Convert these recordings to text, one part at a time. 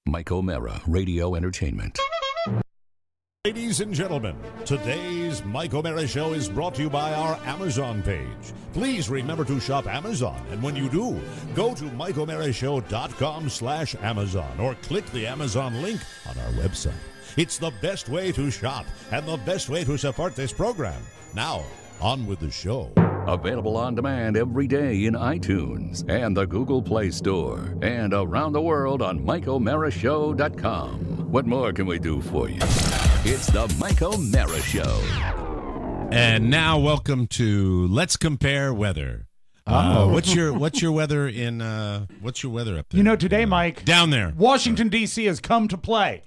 Mike O'Mara, Radio Entertainment. Ladies and gentlemen, today's Mike O'Mara Show is brought to you by our Amazon page. Please remember to shop Amazon, and when you do, go to MikeO'MaraShow.com/Amazon or click the Amazon link on our website. It's the best way to shop and the best way to support this program. Now, on with the show. Available on demand every day in iTunes and the Google Play Store and around the world on MikeO'MaraShow.com. What more can we do for you? It's the Mike O'Mara Show. And now, welcome to Let's Compare Weather. What's your weather in? What's your weather up there? You know, today, Mike, down there, Washington D.C. has come to play.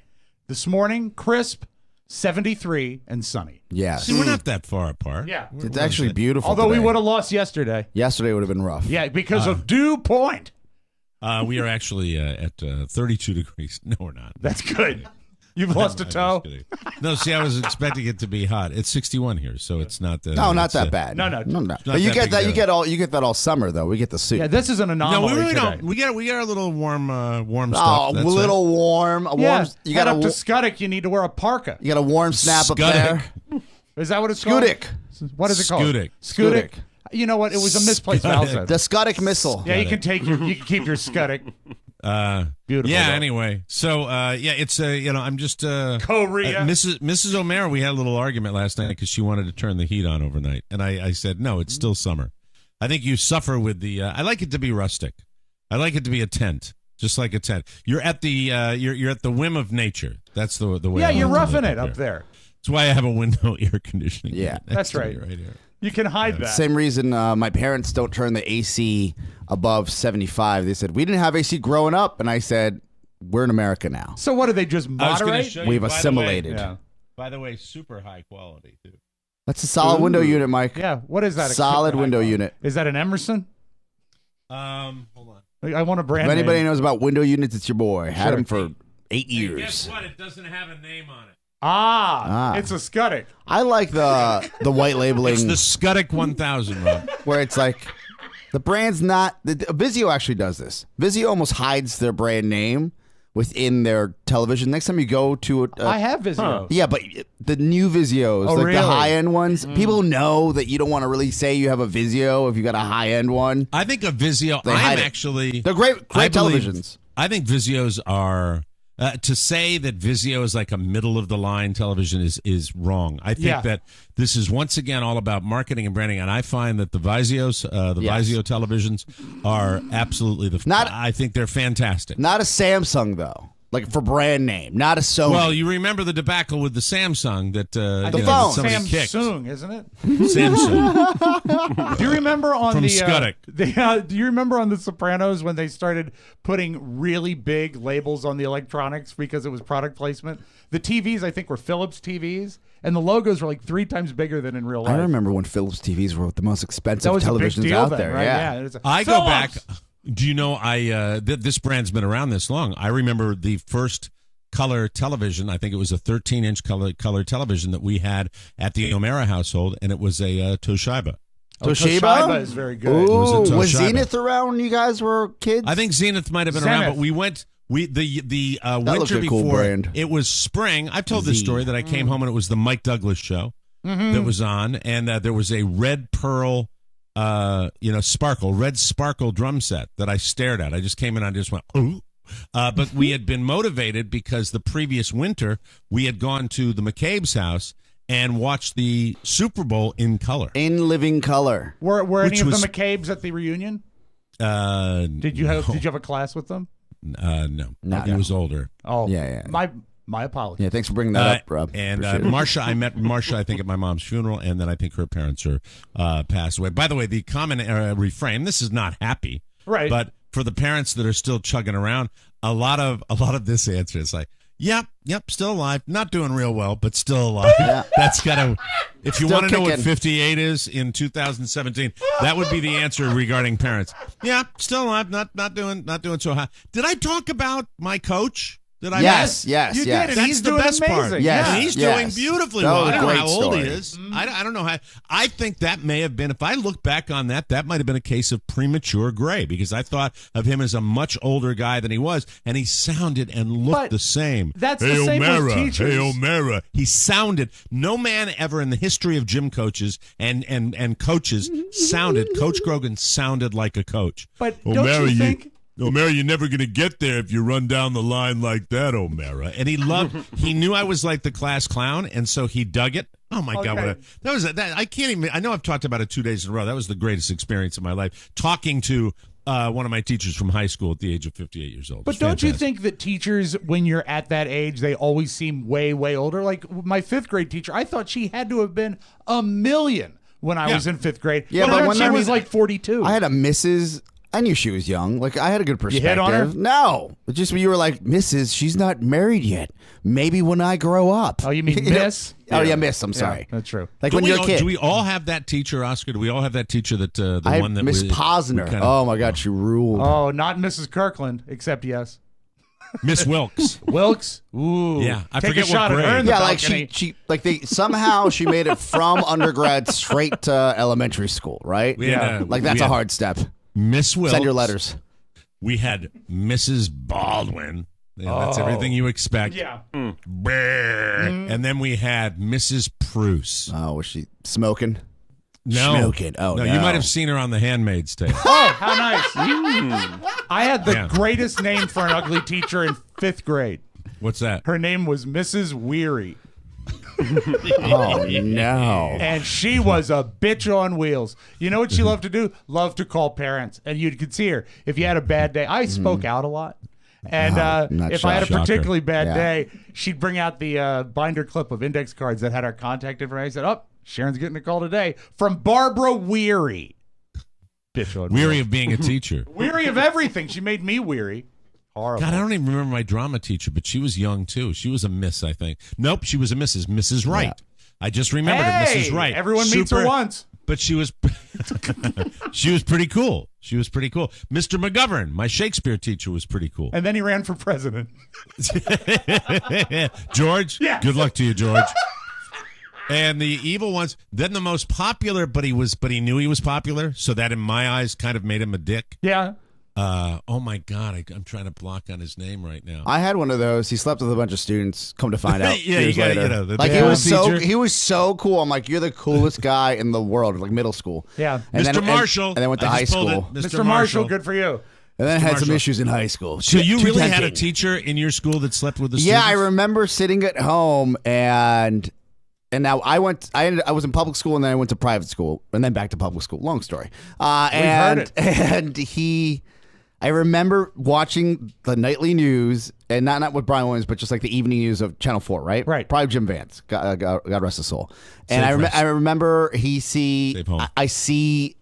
This morning, crisp, 73 and sunny. Yeah. See, we're not that far apart. Yeah, It's actually beautiful. although today. we would have lost yesterday. Yesterday would have been rough. Yeah, because of dew point. We are actually at 32 degrees. No, we're not. That's good. You've lost a toe. I'm just kidding. No, see, I was expecting it to be hot. It's 61 here, so it's not. No, not that bad. No. But you get that. You get that all summer though. We get the suit. Yeah, this is an anomaly. No, we really today. don't. We got a little warm Oh, stuff. a little warm. A Yeah, warm. You head got up to Scudic, you need to wear a parka. You got a warm snap up there. Is that what it's called? Scudic. What is it called? Scudic. You know what? It was a misplaced vowel sound. The Scudic missile. Yeah, you can keep your Scudic. Beautiful. Yeah. though. Anyway, so it's I'm just Korea. Mrs. O'Mara. We had a little argument last night because she wanted to turn the heat on overnight, and I said no, it's still summer. I think you suffer with the. I like it to be rustic. I like it to be a tent, just like a tent. You're at the you're at the whim of nature. That's the way. Yeah, I you're like to roughing live it up there. That's why I have a window air conditioning. Yeah. unit next That's to me right. right here. You can hide that. Same reason my parents don't turn the AC above 75. They said we didn't have AC growing up, and I said we're in America now. So what do they just I was gonna moderate? show you, We've by the way- assimilated. Yeah. By the way, super high quality too. That's a solid window unit, Mike. Yeah. What is that? Solid window unit. Is that an Emerson? Hold on. I want a brand If anybody name. knows about window units, it's your boy. Had Sure. him for 8 Hey, years. guess what? It doesn't have a name on it. Ah. It's a Scudic. I like the white labeling It's the Scudic 1000, Rob. where it's like the brand's not. Vizio actually does this. Vizio almost hides their brand name within their television. Next time you go to I have Vizio. yeah, but the new Vizios, Oh, like really? the high end ones, people know that you don't want to really say you have a Vizio if you got a high end one. I think a Vizio. They hide I'm it. actually. They're great I believe- televisions. I think Vizios are. To say that Vizio is like a middle of the line television is wrong. I think that this is once again all about marketing and branding, and I find that the Vizios, Vizio televisions, are absolutely I think they're fantastic. Not a Samsung though, like for brand name. Not a Sony. Well, you remember the debacle with the Samsung that I The think phone. it's somebody kicked. Samsung, isn't it? Samsung. Do you remember on From the Scudic. do you remember on The Sopranos when they started putting really big labels on the electronics because it was product placement? The TVs, I think, were Philips TVs, and the logos were like 3 times bigger than in real life. I remember when Philips TVs were the most expensive that was a big televisions deal out then, there. right? Yeah. It's I go back. Philips! Do you know this brand's been around this long? I remember the first color television. I think it was a 13-inch color television that we had at the O'Mara household, and it was a Toshiba. Toshiba is very good. Ooh, It was a was Toshiba. Zenith around when you guys were kids? I think Zenith might have been around, Zenith. but we went. The looked winter a cool before brand. it was spring. I've told this story that I came home and it was the Mike Douglas show that was on, and there was a red pearl, red sparkle drum set that I stared at. I just came in and I just went, ooh. But we had been motivated because the previous winter we had gone to the McCabe's house and watched the Super Bowl in color. In living color. Were Which any of was- the McCabe's at the reunion? Did you have a class with them? No. No, He no. was older. Oh, Yeah. My apologies. Yeah, thanks for bringing that up, Rob. And Appreciate it. Marsha, I met Marsha, I think, at my mom's funeral, and then I think her parents are passed away. By the way, the common refrain, this is not happy, Right. but for the parents that are still chugging around, a lot of this answer is like, yep, still alive, not doing real well, but still alive. Yeah. That's gotta. If you Still want to know what kicking. 58 is in 2017, that would be the answer regarding parents. Yeah, still alive, not doing so hot. Did I talk about my coach? Did I Yes, miss? yes, You yes. did, and That's he's the doing best part. amazing. Yes. And he's Yes. doing beautifully That well. was I a don't know great how old he story. is. I don't know how. I think that may have been, if I look back on that, that might have been a case of premature gray, because I thought of him as a much older guy than he was, and he sounded and looked But the same. that's the same with teachers. Hey, O'Mara. He sounded, no man ever in the history of gym coaches and coaches Coach Grogan sounded like a coach. But don't you think? O'Mara, you're never going to get there if you run down the line like that, O'Mara. And he knew I was like the class clown, and so he dug it. Oh, my God. I can't even, I know I've talked about it 2 days in a row. That was the greatest experience of my life, talking to one of my teachers from high school at the age of 58 years old. But don't you think that teachers, when you're at that age, they always seem way, way older? Like my 5th grade teacher, I thought she had to have been a million when I was in 5th grade. Yeah, but but when she was like 42. I had a Mrs. I knew she was young. Like, I had a good perspective. hit on her? No. But just when you were like, Mrs., she's not married yet. Maybe when I grow up. Oh, you mean Miss? Oh, yeah, Miss. I'm sorry. That's true. Like when you're a kid. Do we all have that teacher, Oscar? Do we all have that teacher that the I one had that Miss we Posner. kind of- Oh, my God. She ruled. Oh, not Mrs. Kirkland, except yes. Miss Wilkes. Wilkes? Ooh. Yeah, I Take forget a shot what at her grade. in the Yeah, like balcony. she like they somehow she made it from undergrad straight to elementary school, right? We had, Like that's we a had hard step. Miss Wilkes. Send your letters. We had Mrs. Baldwin. Yeah, that's everything you expect. Yeah. And then we had Mrs. Pruce. Oh, was she smoking? No. Smoking. Oh, no. no. You might have seen her on The Handmaid's Tale. Oh, how nice. I had the Yeah. greatest name for an ugly teacher in 5th grade. What's that? Her name was Mrs. Weary. Oh no. And she was a bitch on wheels. You know what she loved to do? Loved to call parents. And you could see her. If you had a bad day, I spoke out a lot. And not if I had a shocker. particularly bad Yeah. day, she'd bring out the binder clip of index cards that had our contact information. I said, oh, Sharon's getting a call today from Barbara Weary. Bitch on Weary wheels. of being a teacher. Weary of everything. She made me weary. Horrible. God, I don't even remember my drama teacher, but she was young too. She was a miss, I think. Nope, she was a Mrs. Wright. Yeah. I just remembered Hey, it, Mrs. Wright. everyone meets her Super- once. But she was she was pretty cool. She was pretty cool. Mr. McGovern, my Shakespeare teacher, was pretty cool. And then he ran for president. George, Yes. good luck to you, George. And the evil ones, then the most popular, but he knew he was popular, so that in my eyes kind of made him a dick. Yeah. Oh my God, I'm trying to block on his name right now. I had one of those. He slept with a bunch of students. Come to find out, Yeah, you years gotta, later. you know, the like bad he was so cool. I'm like, you're the coolest guy in the world. Like middle school. Yeah. And Mr. then, Marshall. And then went to I high just pulled school. it. Mr. Marshall, good for you. And then had some Marshall. issues in high school. So you Too really had a tempting. teacher in your school that slept with the Yeah, students? I remember sitting at home and now I was in public school and then I went to private school and then back to public school. Long story. heard it. And I remember watching the nightly news and not with Brian Williams, but just like the evening news of Channel 4, right? Right. Probably Jim Vance. God rest his soul. And Safe rest. I remember Safe home. I see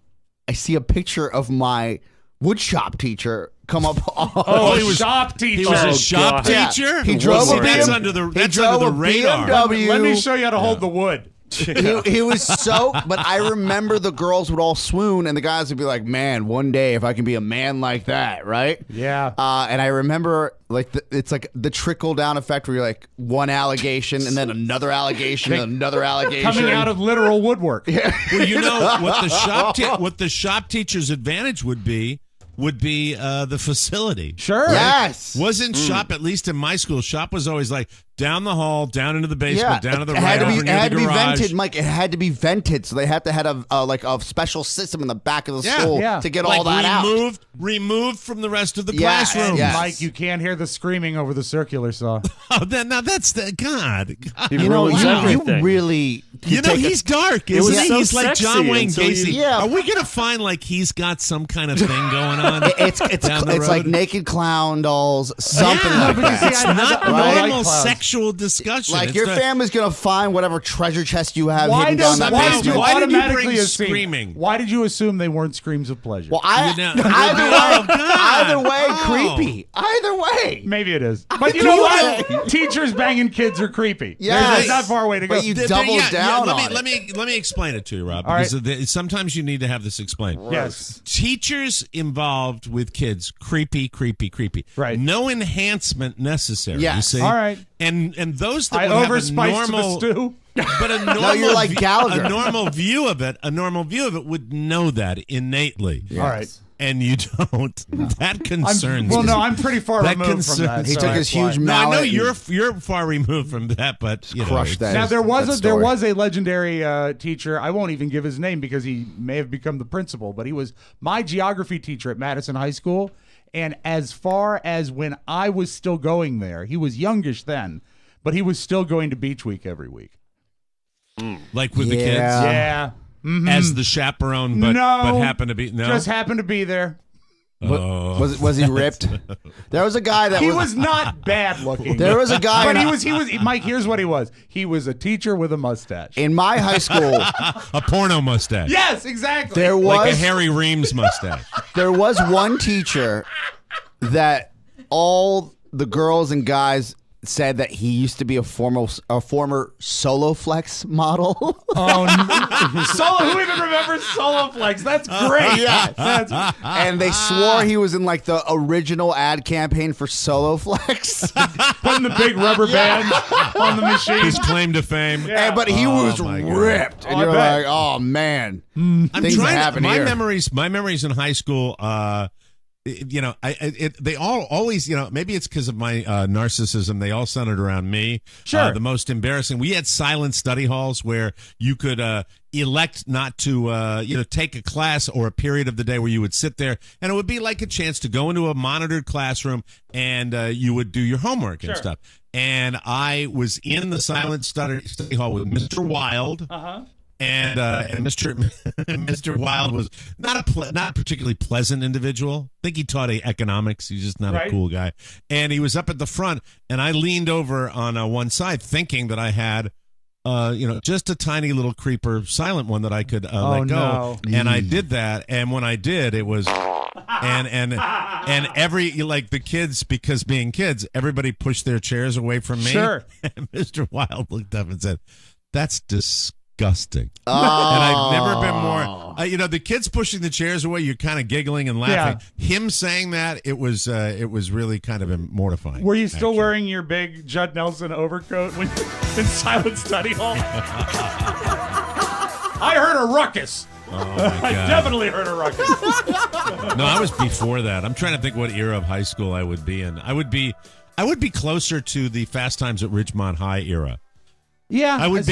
a picture of my woodshop teacher come up. Oh, he was- shop teacher. He was a shop Yeah. teacher? He drove See, a that's BM under the, he that's drove under the a radar. BMW. Let me show you how to hold the wood. He was so, but I remember the girls would all swoon and the guys would be like, man, one day if I can be a man like that, right? Yeah. And I remember like it's like the trickle down effect where you're like one allegation and then another allegation and another allegation. Coming out of literal woodwork. Well, you know what the shop teacher's advantage would be the facility. Sure. Yes. Wasn't shop, at least in my school, shop was always like down the hall, down into the basement, down to the it had right to over be, near it had the to be garage. vented, Mike. It had to be vented, so they had to have a special system in the back of the school Yeah. to get Like all that out. removed from the rest of the Yeah, classroom. yeah. Mike, you can't hear the screaming over the circular saw. Oh, now that's the God. He You know, ruins you everything. really. You know, he's dark, isn't was he? so He's like sexy John Wayne until you- Gacy. Yeah. Are we going to find like he's got some kind of thing going on? It's down the like road? naked clown dolls, something Yeah, like but you that. see, It's I- not I don't normal like clowns. sexual discussion. Like It's your not- family's gonna find whatever treasure chest you have Why hidden down did that why basement. did you automatically bring assume screaming? Why did you assume they weren't screams of pleasure? Well, You know- either way, God. either way, Oh. creepy. Either way. Maybe it is. But you do know that. what? Teachers banging kids are creepy. Yes. There's not far away to go. But you They- doubled yeah, down down on it. Let me explain it to you, Rob. All right. Because sometimes you need to have this explained. Yes. Teachers involved with kids, creepy. Right. No enhancement necessary. Yes. You see? All right. And those that I would have a overspiced normal the stew. But a normal, you're like Gallagher. a normal view of it would know that innately. Yes. All right. And you don't. That concerns Well, me. no, I'm pretty far That removed from that. concerns He so took his that's why. huge No, I know mallet. you're far removed from that, but you know, Crush that. Now there was that there story. was a legendary teacher. I won't even give his name because he may have become the principal, but he was my geography teacher at Madison High School. And as far as when I was still going there, he was youngish then, but he was still going to Beach Week every week. like with the kids Yeah. as the chaperone, but happened to be just happened to be there. Was he ripped? There was a guy that He was not bad looking. There was a guy but in- he was Mike. Here's what he was. He was a teacher with a mustache. in my high school. a porno mustache. Yes, exactly. There Like a was Harry Reams mustache. there was one teacher that all the girls and guys said that he used to be a former Solo Flex model. Oh, no. Solo. Who even remembers Solo Flex? That's great. Yeah. And they swore he was in like the original ad campaign for Solo Flex. Putting the big rubber band on the machine. His claim to fame. And, but he was my God. ripped. And Oh, I you're bet. like, oh man. I'm Things trying to, happen my here. memories in high school. You know, they all always, you know, maybe it's because of my narcissism. They all centered around me. Sure. The most embarrassing. We had silent study halls where you could elect not to, take a class or a period of the day where you would sit there, and it would be like a chance to go into a monitored classroom and you would do your homework and stuff. And I was in the silent study hall with Mr. Wild. And Mr. Wild was not a particularly pleasant individual. I think he taught economics. He's just not a cool guy. And he was up at the front, and I leaned over on one side, thinking that I had, just a tiny little creeper, silent one that I could let go. No. And I did that. And when I did, it was. And every the kids, because being kids, everybody pushed their chairs away from me. Sure. And Mr. Wild looked up and said, "That's disgusting." Oh. And I've never been more. The kids pushing the chairs away, you're kind of giggling and laughing. Him saying that, it was really kind of mortifying. Were you still wearing your big Judd Nelson overcoat when in silent study hall? I heard a ruckus. Oh my God. I definitely heard a ruckus. No, I was before that. I'm trying to think what era of high school I would be in. I would be closer to the Fast Times at Ridgemont High era. Yeah, I would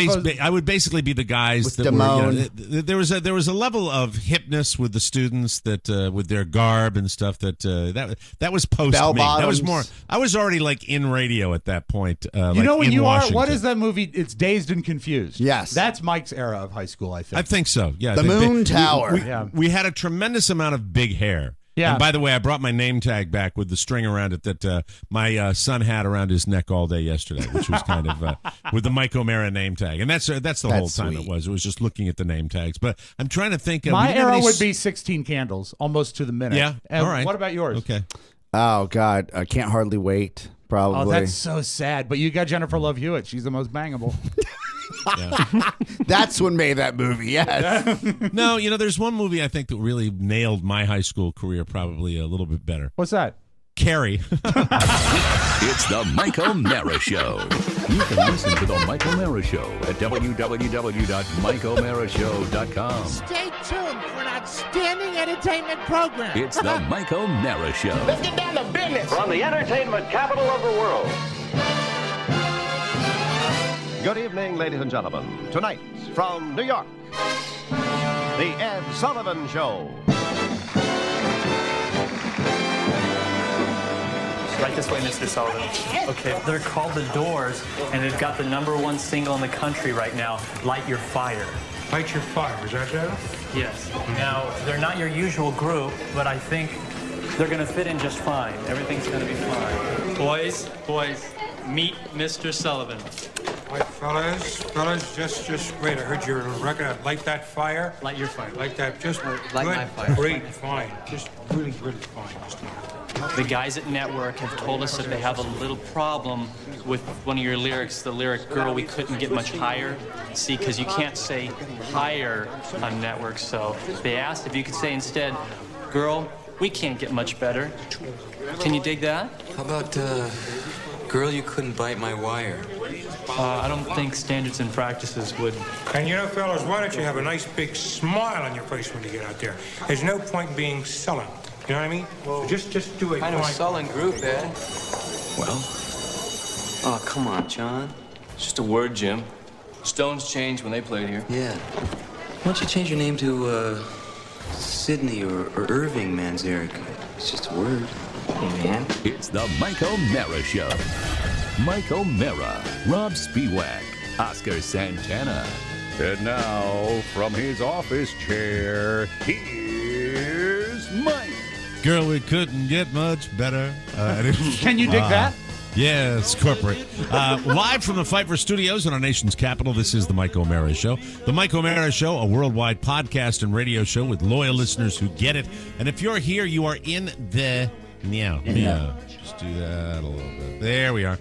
basically be the guys With that Damone. were. There was a level of hipness with the students that with their garb and stuff that was post Bell me. That was bottoms. more. I was already like in radio at that point. You know when in you Washington. are. What is that movie? It's Dazed and Confused. Yes. That's Mike's era of high school. I think. I think so. Yeah, The Moon Tower. We had a tremendous amount of big hair. Yeah. And by the way, I brought my name tag back with the string around it that my son had around his neck all day yesterday, which was kind of with the Mike O'Mara name tag, and that's the whole time sweet. it was. It was just looking at the name tags. But I'm trying to think. My we didn't have era any would be 16 Candles, almost to the minute. Yeah. And All right. What about yours? Okay. Oh God, I can't hardly wait. Probably. Oh, that's so sad. But you got Jennifer Love Hewitt. She's the most bangable. That's what made that movie. Yes. No, there's one movie I think that really nailed my high school career probably a little bit better. What's that? Carrie. It's the Mike O'Mara Show. You can listen to the Mike O'Mara Show at www.mikeomarashow.com. Stay tuned for an outstanding entertainment program. It's the Mike O'Mara Show. Let's get down to business. From the entertainment capital of the world. Good evening, ladies and gentlemen. Tonight, from New York, The Ed Sullivan Show. Right this way, Mr. Sullivan. Okay, they're called The Doors, and they've got the #1 single in the country right now, Light Your Fire. Light Your Fire, is that it? Yes. Now, they're not your usual group, but I think they're going to fit in just fine. Everything's going to be fine. Boys, meet Mr. Sullivan. Right, fellas, just wait. I heard your record. Light that fire. Light your fire. Like that, just Light good, my fire. great, fine. Just really, really fine. Just The guys at Network have told us that they have a little problem with one of your lyrics, the lyric, girl, we couldn't get much higher. See, because you can't say higher on Network, so they asked if you could say instead, girl, we can't get much better. Can you dig that? How about, girl, you couldn't bite my wire? I don't think standards and practices would. And you know, fellas, why don't you have a nice big smile on your face when you get out there? There's no point being sullen. You know what I mean? So just do it. Kind of a sullen group, Ed. Well? Oh, come on, John. It's just a word, Jim. Stones changed when they played here. Yeah. Why don't you change your name to, Sydney or Irving Manzarek? It's just a word. Hey, man. It's the Mike O'Mara Show. Mike O'Mara, Rob Spiewak, Oscar Santana. And now, from his office chair, here's Mike. Girl, we couldn't get much better. Can you dig that? Yeah, it's corporate. Live from the Pfeiffer Studios in our nation's capital, this is the Mike O'Mara Show. The Mike O'Mara Show, a worldwide podcast and radio show with loyal listeners who get it. And if you're here, you are in the... Meow. Just do that a little bit. There we are.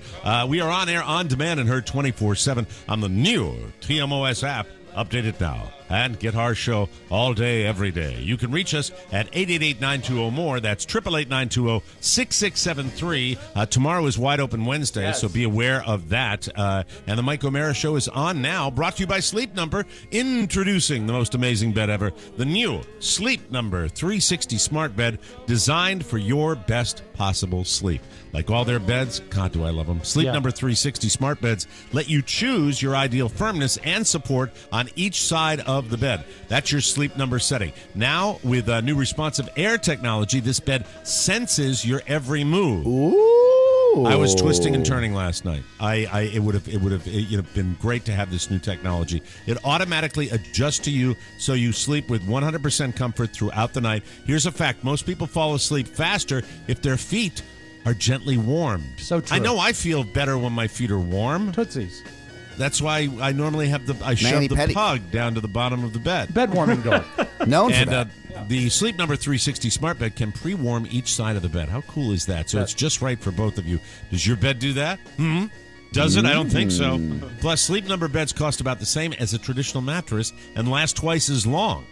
We are on air, on demand, and heard 24/7 on the new TMOS app. Update it now and get our show all day, every day. You can reach us at 888-920-MORE. That's 888-920-6673. Tomorrow is Wide Open Wednesday, so be aware of that. And the Mike O'Mara Show is on now, brought to you by Sleep Number, introducing the most amazing bed ever, the new Sleep Number 360 smart bed, designed for your best possible sleep. Like all their beds, God, do I love them. Sleep Number 360 smart beds let you choose your ideal firmness and support on each side of the bed. That's your Sleep Number setting. Now, with new responsive air technology, this bed senses your every move. Ooh. I was twisting and turning last night. It would have been great to have this new technology. It automatically adjusts to you so you sleep with 100% comfort throughout the night. Here's a fact. Most people fall asleep faster if their feet are gently warmed. So true. I know I feel better when my feet are warm. Tootsies. That's why I normally have shove the pug down to the bottom of the bed. Bed warming door. Known for And that. the Sleep Number 360 smart bed can pre-warm each side of the bed. How cool is that? So it's just right for both of you. Does your bed do that? Does it? I don't think so. Plus, Sleep Number beds cost about the same as a traditional mattress and last twice as long.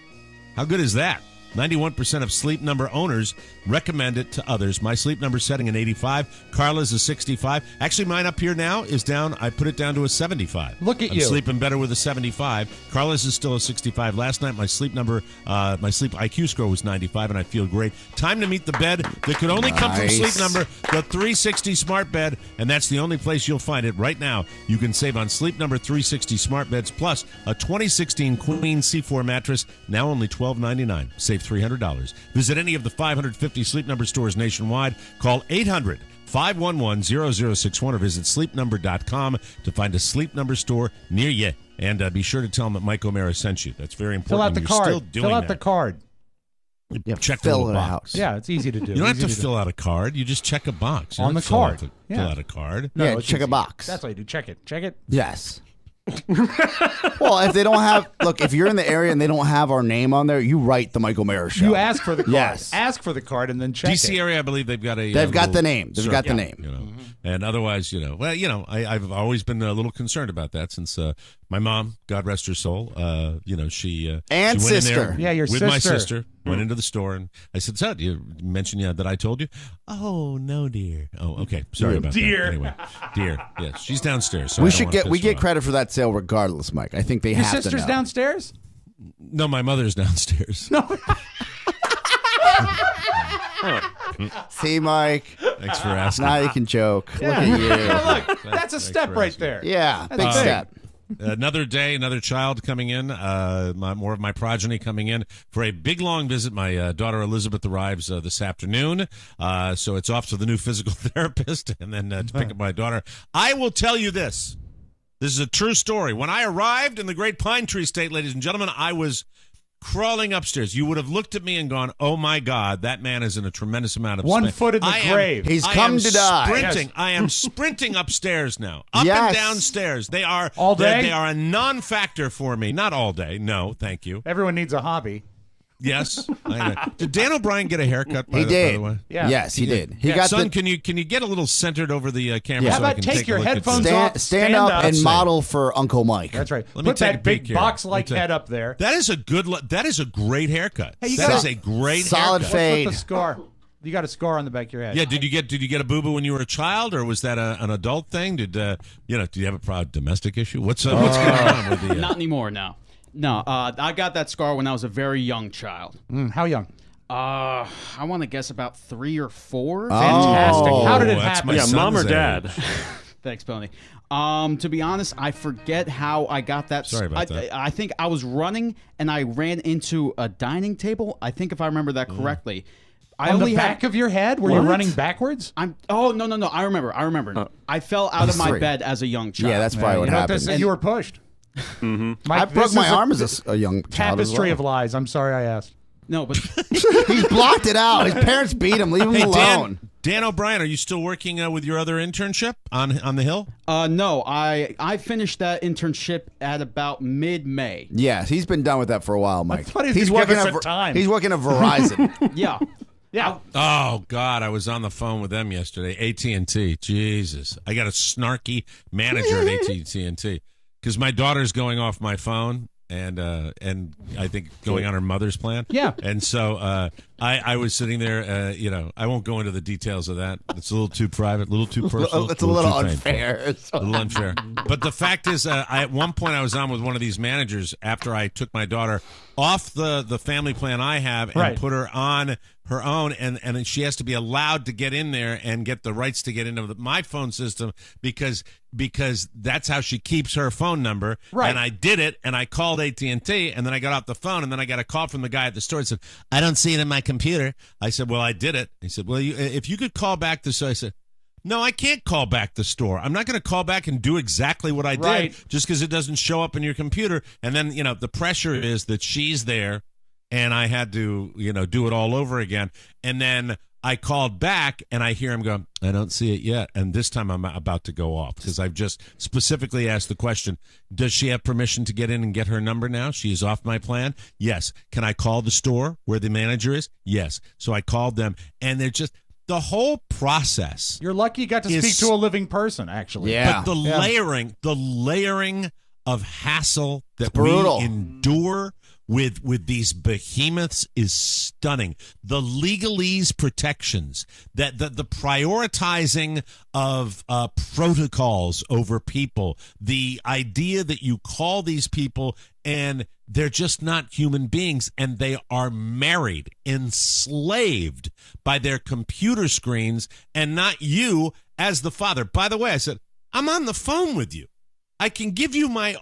How good is that? 91% of Sleep Number owners recommend it to others. My Sleep Number setting an 85. Carla's a 65. Actually, mine up here now is down. I put it down to a 75. Look at I'm you. sleeping better with a 75. Carla's is still a 65. Last night, my Sleep Number, my Sleep IQ score was 95, and I feel great. Time to meet the bed that could only come from Sleep Number, the 360 smart bed, and that's the only place you'll find it right now. You can save on Sleep Number 360 smart beds, plus a 2016 Queen C4 mattress, now only $12.99. Save $300. Visit any of the 550 Sleep Number stores nationwide. Call 800-511-0061 or visit sleepnumber.com to find a Sleep Number store near you. And be sure to tell them that Mike O'Mara sent you. That's very important. Fill out the You're card. Still doing Fill out that. the card. Check the fill little it box. out. Yeah, it's easy to do. You don't have Easy to do. fill out a card. You just check a box. You On don't the fill out card. Fill Yeah. out a card. Yeah, it's check a easy. box. That's what you do. Check it. Check it. Yes. Well, if they don't have, look, if you're in the area and they don't have our name on there, you write the Michael Mayer Show. You ask for the card. Yes. Ask for the card and then check DC it. area, I believe they've got a. They've got little the name. They've got the circle, name. You know, and otherwise, I've always been a little concerned about that since my mom, God rest her soul, And she went in sister. there Yeah, your with my sister. sister. Went into the store and I said, "So, you mentioned that I told you?" "Oh no, dear." "Oh, okay. Sorry about Dear. that." Anyway, dear. Yes, she's downstairs. So We I don't should wanna get piss her off. credit for that sale regardless, Mike. I think they Your have to sister's know. downstairs? No, my mother's downstairs. No. See, Mike. Thanks for asking. Now you can joke. Yeah. Look at you. Look, that's a step for right asking. there. Yeah, That's big big. step. Another day, another child coming in, more of my progeny coming in for a big, long visit. My daughter Elizabeth arrives this afternoon, so it's off to the new physical therapist and then to pick up my daughter. I will tell you this. This is a true story. When I arrived in the Great Pine Tree State, ladies and gentlemen, I was crawling upstairs. You would have looked at me and gone, "Oh my God, that man is in a tremendous amount of One space." foot in the grave. He's come to die. Sprinting. Yes. I am sprinting upstairs now, up Yes. and downstairs. They are All day? They are a non-factor for me. Not all day. No, thank you. Everyone needs a hobby. Yes. Did Dan O'Brien get a haircut? By He the did. way? Yeah. Yes, he did. He got Son, the can you get a little centered over the camera? How so I about can take a your look at headphones this? off, stand up and That's model for Uncle Mike. That's right. Let me Put take that a peek big here. box-like Let me take- head up there. That is a good. That is a great haircut. Hey, you That got is a great solid haircut. fade. What's with the scar? You got a scar on the back of your head. Yeah. Did you get a boo boo when you were a child, or was that an adult thing? Did you have a proud domestic issue? What's going on with the? Not anymore. No. I got that scar when I was a very young child. How young? I want to guess about 3 or 4. Fantastic. How did it that's happen? my Yeah, mom or son's dad. age. Thanks, Pony. To be honest, I forget how I got that. Sorry about that. I think I was running and I ran into a dining table. I think if I remember that correctly. I On only the back of your head? Were you running backwards? No. I remember. I fell out of my 3. bed as a young child. Yeah, that's probably what You know what happened. this is? You were pushed. Mike, I broke this my is arm as a young child. as tapestry well. of lies. I'm sorry I asked. No, but He's blocked it out. His parents beat him. Leave him Hey, alone. Dan O'Brien, are you still working with your other internship on the Hill? no, I finished that internship at about mid-May. Yes, he's been done with that for a while, Mike. thought he was gonna give us a time. He's working at Verizon. Yeah. Yeah. Oh God, I was on the phone with them yesterday. AT&T, Jesus, I got a snarky manager at AT&T because my daughter's going off my phone and I think going on her mother's plan. Yeah. And so I was sitting there. I won't go into the details of that. It's a little too private, a little too personal. It's a little too painful. unfair. A little unfair. But the fact is, at one point I was on with one of these managers after I took my daughter off the family plan I have and Right. put her on her own, and then she has to be allowed to get in there and get the rights to get into my phone system because that's how she keeps her phone number. Right. And I did it, and I called AT&T, and then I got off the phone, and then I got a call from the guy at the store and said, "I don't see it in my computer." I said, "Well, I did it." He said, "Well, if you could call back the store." I said, "No, I can't call back the store. I'm not going to call back and do exactly what I did Right. just because it doesn't show up in your computer." And then, the pressure is that she's there and I had to, do it all over again. And then I called back and I hear him go, "I don't see it yet." And this time I'm about to go off because I've just specifically asked the question, does she have permission to get in and get her number now? She is off my plan. Yes. Can I call the store where the manager is? Yes. So I called them and they're just, the whole process. You're lucky you got to speak to a living person, actually. Yeah. But the layering of hassle that we brutal. endure with these behemoths is stunning. The legalese protections, that the prioritizing of protocols over people, the idea that you call these people and they're just not human beings and they are married, enslaved by their computer screens and not you as the father. By the way, I said, I'm on the phone with you. I can give you my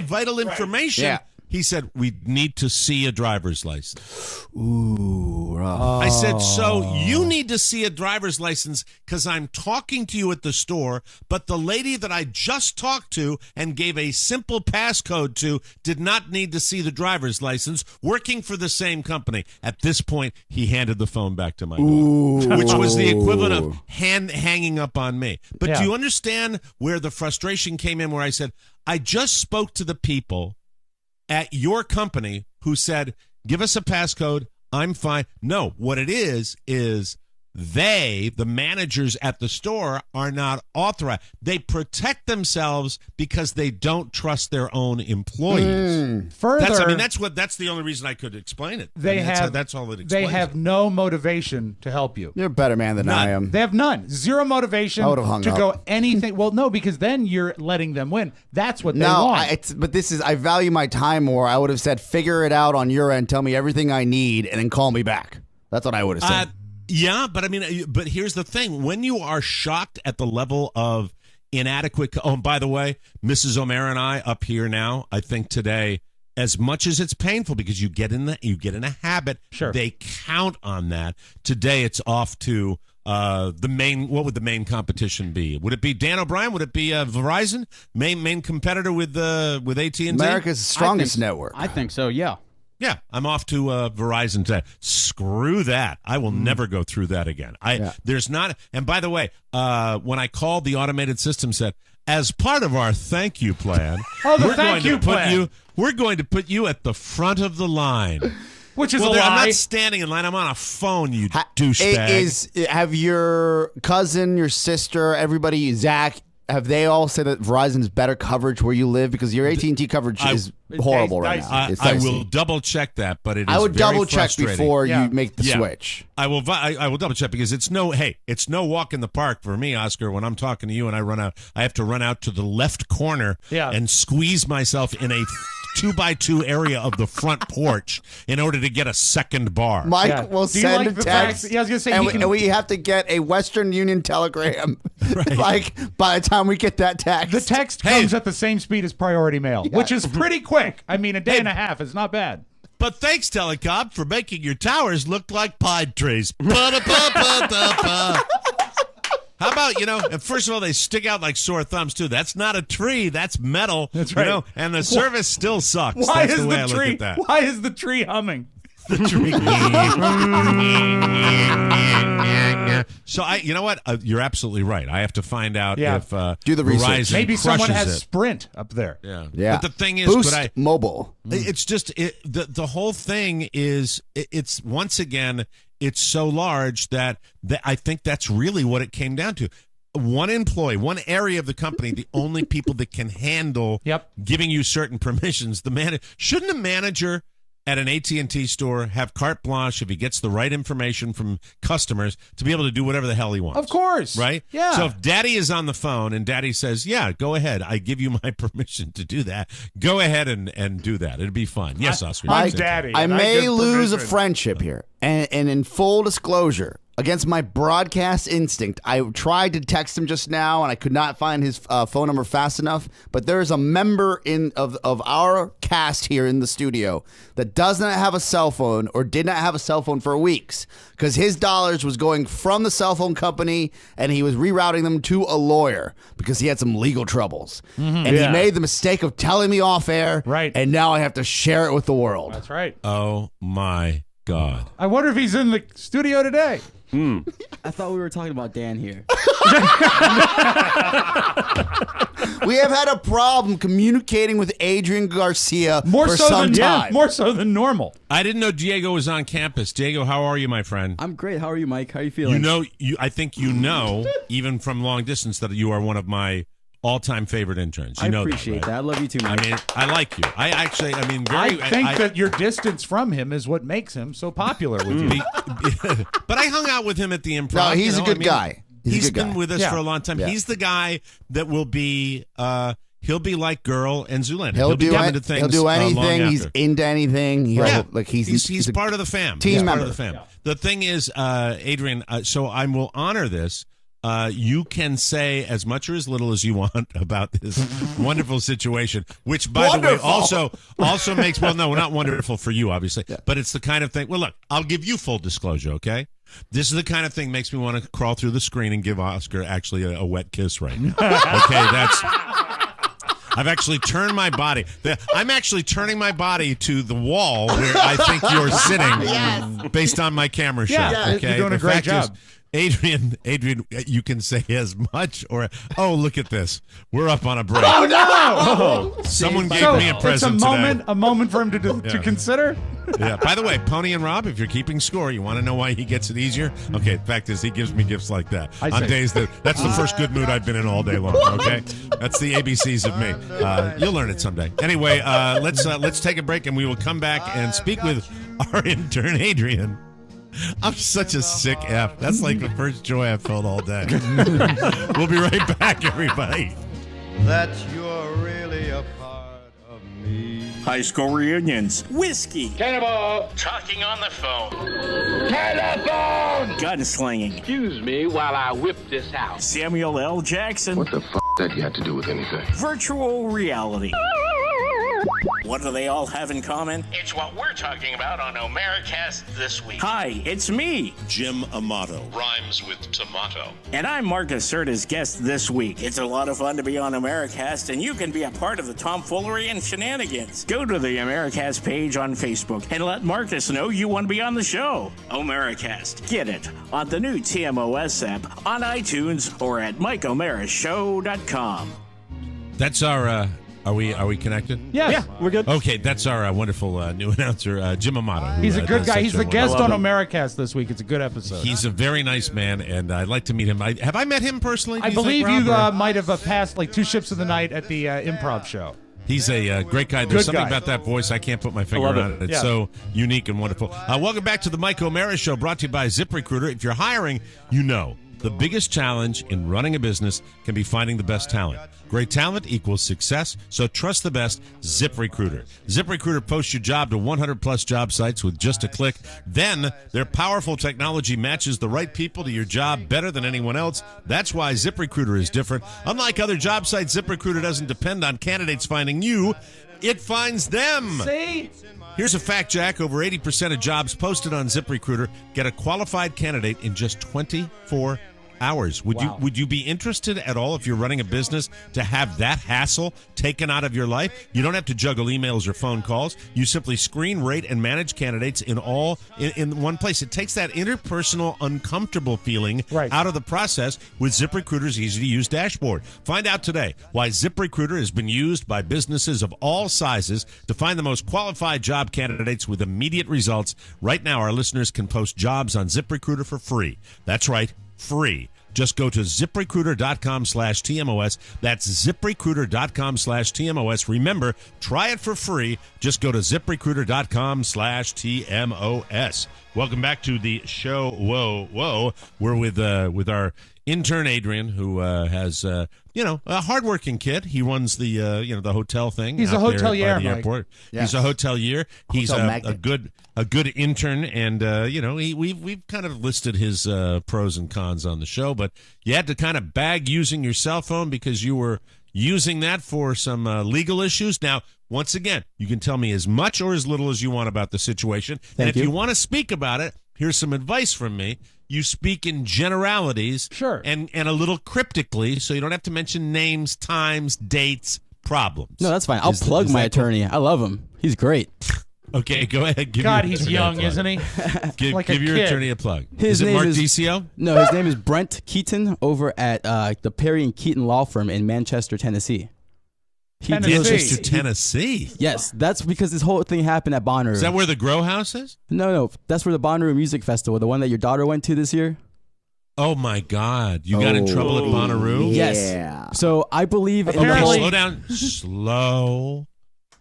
vital information. Yeah. He said, "We need to see a driver's license." Ooh, rough. I said, "So you need to see a driver's license because I'm talking to you at the store, but the lady that I just talked to and gave a simple passcode to did not need to see the driver's license, working for the same company." At this point, he handed the phone back to my daughter, which was the equivalent of hanging up on me. But Yeah. do you understand where the frustration came in, where I said, I just spoke to the people at your company who said, "Give us a passcode, I'm fine." No, what it is they, the managers at the store, are not authorized. They protect themselves because they don't trust their own employees. Further, That's the only reason I could explain it. That's all it explains. They have no motivation to help you. You're a better man than I am. They have none. Zero motivation I would've hung to up. go anything. Well, no, because then you're letting them win. That's what they No, want. but this is, I value my time more. I would have said, figure it out on your end, tell me everything I need, and then call me back. That's what I would have said. Yeah, but here's the thing. When you are shocked at the level of inadequate, and by the way, Mrs. O'Mara and I up here now, I think today, as much as it's painful because you get in a habit, Sure. They count on that. Today it's off to the main. What would the main competition be? Would it be Dan O'Brien? Would it be Verizon? Main competitor with AT&T? America's strongest network. I think so, yeah. Yeah, I'm off to Verizon today. Screw that. I will never go through that again. There's not. And by the way, when I called, the automated system said, as part of our thank you plan, we're going to put you at the front of the line. Which is a I'm lie. not standing in line. I'm on a phone, you douchebag. Have your cousin, your sister, everybody, Zach, have they all said that Verizon is better coverage where you live? Because your AT&T coverage is horrible right now. I will double check that, but it is I would very double check frustrating. before you make the switch. I will double check because it's no walk in the park for me, Oscar. When I'm talking to you and I have to run out to the left corner and squeeze myself in a 2x2 area of the front porch in order to get a second bar. Mike will send a text. I was going to say, and we have to get a Western Union telegram. Like by the time we get that text, the text comes at the same speed as priority mail, which is pretty quick. I mean, a day and a half is not bad. But thanks, Telecom, for making your towers look like pine trees. How about, and first of all, they stick out like sore thumbs, too. That's not a tree. That's metal. That's right. And the service still sucks. Why That's is the way the I tree? look at that. Why is the tree humming? The tree. So you know what? You're absolutely right. I have to find out if do the research. Verizon Maybe someone has it. Sprint up there. Yeah. But the thing is, Boost mobile. It's just the whole thing is it's once again it's so large that I think that's really what it came down to. One employee, one area of the company, the only people that can handle giving you certain permissions. Shouldn't a manager at an AT&T store have carte blanche if he gets the right information from customers to be able to do whatever the hell he wants? Of course. Right? Yeah. So if Daddy is on the phone and Daddy says, yeah, go ahead. I give you my permission to do that. Go ahead and do that. It'd be fun. Yes, Oscar. I'm Daddy. I may lose a permission. friendship here. And in full disclosure, against my broadcast instinct, I tried to text him just now, and I could not find his phone number fast enough. But there is a member of our cast here in the studio that does not have a cell phone or did not have a cell phone for weeks because his dollars was going from the cell phone company, and he was rerouting them to a lawyer because he had some legal troubles. And he made the mistake of telling me off air, and now I have to share it with the world. That's right. Oh, my God. I wonder if he's in the studio today. I thought we were talking about Dan here. We have had a problem communicating with Adrian Garcia for some time. More so than normal. I didn't know Diego was on campus. Diego, how are you, my friend? I'm great. How are you, Mike? How are you feeling? I think even from long distance, that you are one of my all-time favorite interns. I appreciate that. I love you too, Mike. I mean, I like you. I think that your distance from him is what makes him so popular with you. But I hung out with him at the Improv. No, he's a good guy. He's been with us for a long time. Yeah. He's the guy that will be. He'll be like Girl and Zoolander. He'll do things. He'll do anything. He's into anything. He's part of the fam. Team he's member. Part of the fam. The thing is, Adrian. So I will honor this. You can say as much or as little as you want about this wonderful situation, which, by the way, also makes, well, no, not wonderful for you, obviously, but it's the kind of thing, well, look, I'll give you full disclosure, okay? This is the kind of thing makes me want to crawl through the screen and give Oscar actually a wet kiss right now. Okay, I've actually turned my body. I'm actually turning my body to the wall where I think you're sitting based on my camera shot. Yeah, okay? you're doing a great job. Adrian, you can say as much or look at this. We're up on a break. Oh no! Someone gave me a present today. A moment for him to consider. Yeah. By the way, Pony and Rob, if you're keeping score, you want to know why he gets it easier? Okay. The fact is, he gives me gifts like that on days that's the first good mood I've been in all day long. Okay. That's the ABCs of me. You'll learn it someday. Anyway, let's take a break and we will come back and speak with our intern Adrian. I'm such a sick F. That's like the first joy I've felt all day. We'll be right back, everybody. That you're really a part of me. High school reunions. Whiskey. Cannonball. Talking on the phone. Telephone. Gunslinging. Excuse me while I whip this house. Samuel L. Jackson. What the f*** that you had to do with anything? Virtual reality. What do they all have in common? It's what we're talking about on Americast this week. Hi, it's me, Jim Amato. Rhymes with tomato. and I'm Marcus Serta's guest this week. It's a lot of fun to be on Americast, and you can be a part of the tomfoolery and shenanigans. Go to the Americast page on Facebook and let Marcus know you want to be on the show. Americast. Get it on the new TMOS app, on iTunes, or at MikeO'MaraShow.com. That's our. Are we connected? Yes. Yeah, we're good. Okay, that's our wonderful new announcer, Jim Amato. who, He's a good does guy. such He's the a guest on wonderful- Americast this week. It's a good episode. He's a very nice man, and I'd like to meet him. Have I met him personally? do I you think, believe Rob, you or- might have passed like 2 ships of the night at the improv show. He's a great guy. There's Good something guy. about that voice. I can't put my finger love on it. it. It's Yeah. so unique and wonderful. Welcome back to the Mike O'Mara Show, brought to you by ZipRecruiter. If you're hiring, you know the biggest challenge in running a business can be finding the best talent. Great talent equals success, so trust the best, ZipRecruiter. ZipRecruiter posts your job to 100-plus job sites with just a click. Then, their powerful technology matches the right people to your job better than anyone else. That's why ZipRecruiter is different. Unlike other job sites, ZipRecruiter doesn't depend on candidates finding you. It finds them. See? Here's a fact, Jack. Over 80% of jobs posted on ZipRecruiter get a qualified candidate in just 24 hours. Would you be interested at all if you're running a business to have that hassle taken out of your life? You don't have to juggle emails or phone calls. You simply screen, rate, and manage candidates in one place. It takes that interpersonal, uncomfortable feeling out of the process with ZipRecruiter's easy-to-use dashboard. Find out today why ZipRecruiter has been used by businesses of all sizes to find the most qualified job candidates with immediate results. Right now, our listeners can post jobs on ZipRecruiter for free. That's right, free. Just go to ZipRecruiter.com/TMOS. That's ZipRecruiter.com/TMOS. Remember, try it for free. Just go to ZipRecruiter.com/TMOS. Welcome back to the show. Whoa. We're with our intern Adrian, who has a hardworking kid. He runs the the hotel thing. He's a out there hotelier, by the Mike. airport. Yes. He's a hotelier. He's Hotel a magnate. good intern, and we've kind of listed his pros and cons on the show, but you had to kind of bag using your cell phone because you were using that for some legal issues. Now, once again, you can tell me as much or as little as you want about the situation, and if you want to speak about it, here's some advice from me. You speak in generalities, sure, and a little cryptically, so you don't have to mention names, times, dates, problems. No, that's fine. I'll plug my attorney. I love him. He's great. Okay, go ahead. Give God, your he's attorney a young, plug. isn't he? Give, Like give a your kid. attorney a plug. His is it name Mark is DCO? No, his name is Brent Keaton over at the Perry and Keaton Law Firm in Manchester, Tennessee. Manchester, Tennessee. Yes, that's because this whole thing happened at Bonnaroo. Is that where the Grow House is? No, that's where the Bonnaroo Music Festival, the one that your daughter went to this year. Oh my God! You got in trouble at Bonnaroo? Yes. So I believe. Okay, slow down. Slow.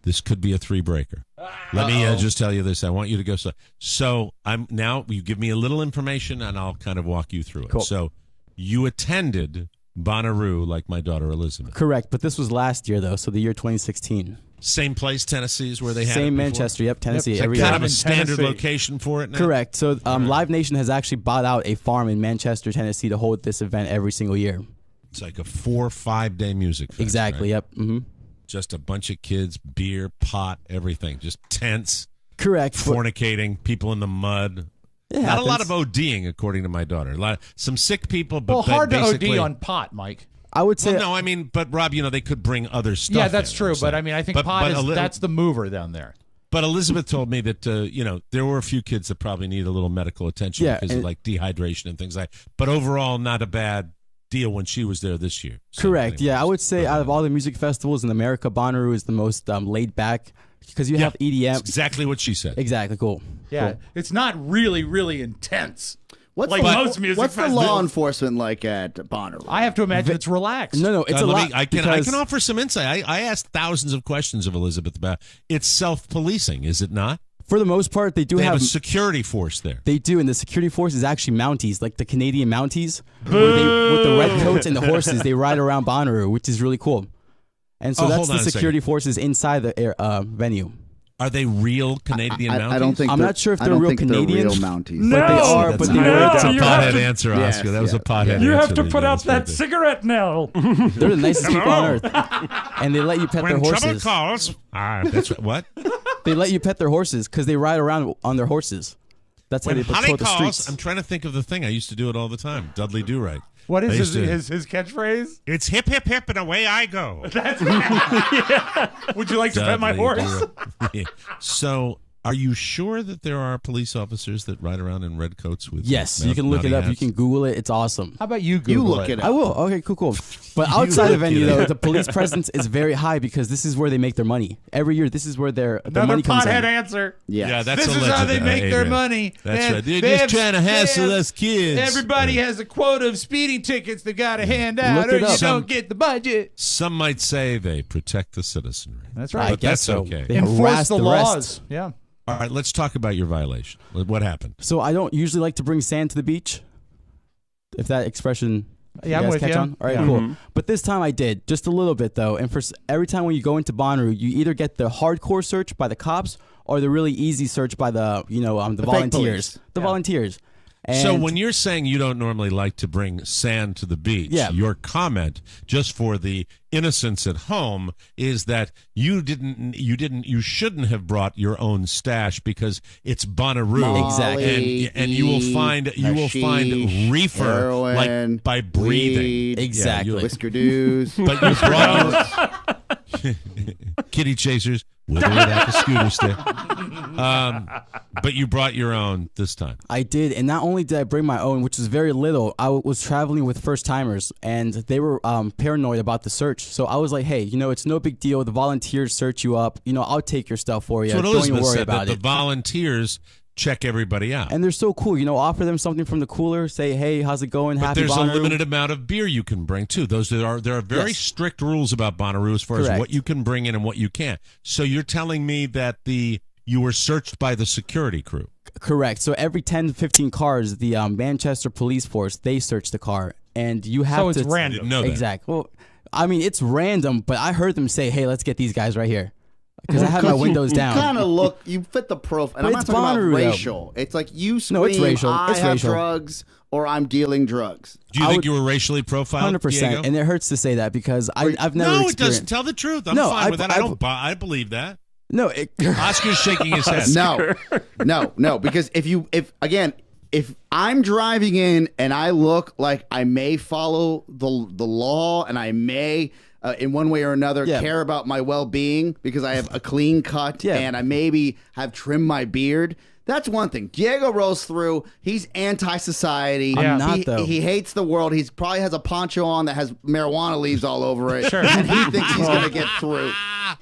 This could be a 3-breaker. Let me just tell you this. I want you to go slow. So you give me a little information, and I'll kind of walk you through it. Cool. So you attended Bonnaroo like my daughter Elizabeth. Correct, but this was last year though, so the year 2016. Same place, Tennessee, is where they had it Same before? Manchester, yep, Tennessee. Is that every kind year. of a standard location for it now? Correct. So Live Nation has actually bought out a farm in Manchester, Tennessee to hold this event every single year. It's like a 4 or 5 day music fest. Exactly, right? yep. Mm-hmm. Just a bunch of kids, beer, pot, everything. Just tents. Correct. Fornicating, people in the mud. Not a lot of ODing, according to my daughter. Some sick people, but hard to basically, OD on pot, Mike. I would say. Well, no, I mean, but Rob, they could bring other stuff. Yeah, that's in, true. so. But I mean, I think pot that's the mover down there. But Elizabeth told me that there were a few kids that probably need a little medical attention because of like dehydration and things like. But overall, not a bad deal when she was there this year. So Correct. Yeah, I would say out of all the music festivals in America, Bonnaroo is the most laid back because you have EDM. That's exactly what she said. Exactly. Cool. Yeah, Cool. It's not really, really intense. What's like the, most music What's the festivals. law enforcement like at Bonnaroo? I have to imagine it's relaxed. No, it's a lot. I can offer some insight. I asked thousands of questions of Elizabeth about it's self-policing, is it not? For the most part, they have a security force there. They do, and the security force is actually Mounties, like the Canadian Mounties, where with the red coats and the horses, they ride around Bonnaroo, which is really cool. And so that's the security forces inside the venue. Are they real Canadian Mounties? I don't think I'm not sure if they're real Canadians. They're real Mounties. But they are. That's But they that's are. a pothead answer, Yes, Oscar. That was a pothead answer. You have to that put you out just that did. cigarette now. They're the nicest people on earth, and they let you pet their When trouble horses. calls, that's what. They let you pet their horses because they ride around on their horses. That's When how they honey patrol the calls, streets. I'm trying to think of the thing. I used to do it all the time. Dudley Do-Right. What I is used his catchphrase? It's hip, hip, hip, and away I go. That's Would you like to pet my Dudley horse? Do-Right. So, are you sure that there are police officers that ride around in red coats with? Yes, you can look it Mountie up. You hats? can Google it. It's awesome. How about you Google look it up. I will. Okay, cool. But outside look of venue, it though, up. the police presence is very high because this is where they make their money. Every year, this is where their Another money comes pothead in. answer. Yes. Yeah, that's This a is how legend, they make their Adrian. money. That's right. They're they just have- trying to they hassle have- us kids. Everybody has a quota of speeding tickets they got to hand out, Look or it you up. don't get the budget. Some might say they protect the citizenry. That's I right. But guess that's so. okay. They Enforce harass the the laws. rest. Yeah. All right, let's talk about your violation. What happened? So I don't usually like to bring sand to the beach. If that expression, Yeah, I'm you guys with catch you. on. All right, Yeah. cool. But this time I did just a little bit though. And every time when you go into Bonnaroo, you either get the hardcore search by the cops or the really easy search by the the fake volunteers. police. The volunteers. So And when you're saying you don't normally like to bring sand to the beach, Yeah. your comment, just for the innocents at home, is that you shouldn't have brought your own stash because it's Bonnaroo, Molly, and you will find hashish, reefer heroin, like by breathing. weed, Exactly. Whisker Dews. But you brought kitty chasers with or without the scooter stick. But you brought your own this time. I did, and not only did I bring my own, which is very little, I was traveling with first timers, and they were paranoid about the search. So I was like, hey, it's no big deal. The volunteers search you up. I'll take your stuff for you. So what Don't even Elizabeth worry said, about that it. the volunteers check everybody out. And they're so cool. Offer them something from the cooler. Say, hey, how's it going? But Happy there's a Bonnaroo. limited amount of beer you can bring too. There are very Yes. strict rules about Bonnaroo as far as Correct. what you can bring in and what you can't. So you're telling me that you were searched by the security crew. Correct. So every 10 to 15 cars, the Manchester Police Force, they search the car. And you have So to... it's random. I didn't know that. Exactly. Well, I mean, it's random, but I heard them say, hey, let's get these guys right here. Because I had my windows down. You kind of look, you fit the profile. And But I'm not it's talking Bonnaroo, about though. racial. It's like you scream, No, it's racial. I It's have racial. drugs or I'm dealing drugs. Do you think you were racially profiled? 100%. Diego? And it hurts to say that because I've never No, it experienced... doesn't. Tell the truth. I'm No, fine with that. I- I believe that. No, Oscar's shaking his head. No, because if I'm driving in and I look like I may follow the law and I may in one way or another care about my well-being because I have a clean cut and I maybe have trimmed my beard. That's one thing. Diego rolls through. He's anti-society. I'm not, though. He hates the world. He probably has a poncho on that has marijuana leaves all over it. Sure. And he thinks he's going to get through.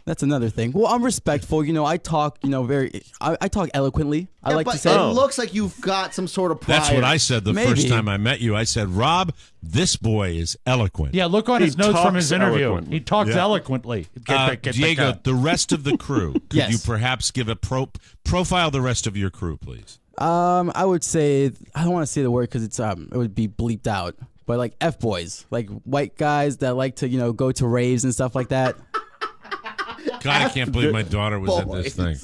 That's another thing. Well, I'm respectful. I talk, I talk eloquently. I like but to say. it looks like you've got some sort of pride. That's what I said the Maybe. first time I met you. I said, Rob, this boy is eloquent. Yeah, look on his notes from his interview. eloquently. He talks Yeah. eloquently. Get the Diego, cut. the rest of the crew, could Yes. you perhaps give a profile the rest of your crew, please? I would say I don't want to say the word because it would be bleeped out. But like F boys, like white guys that like to go to raves and stuff like that. God, I can't believe my daughter was at this thing.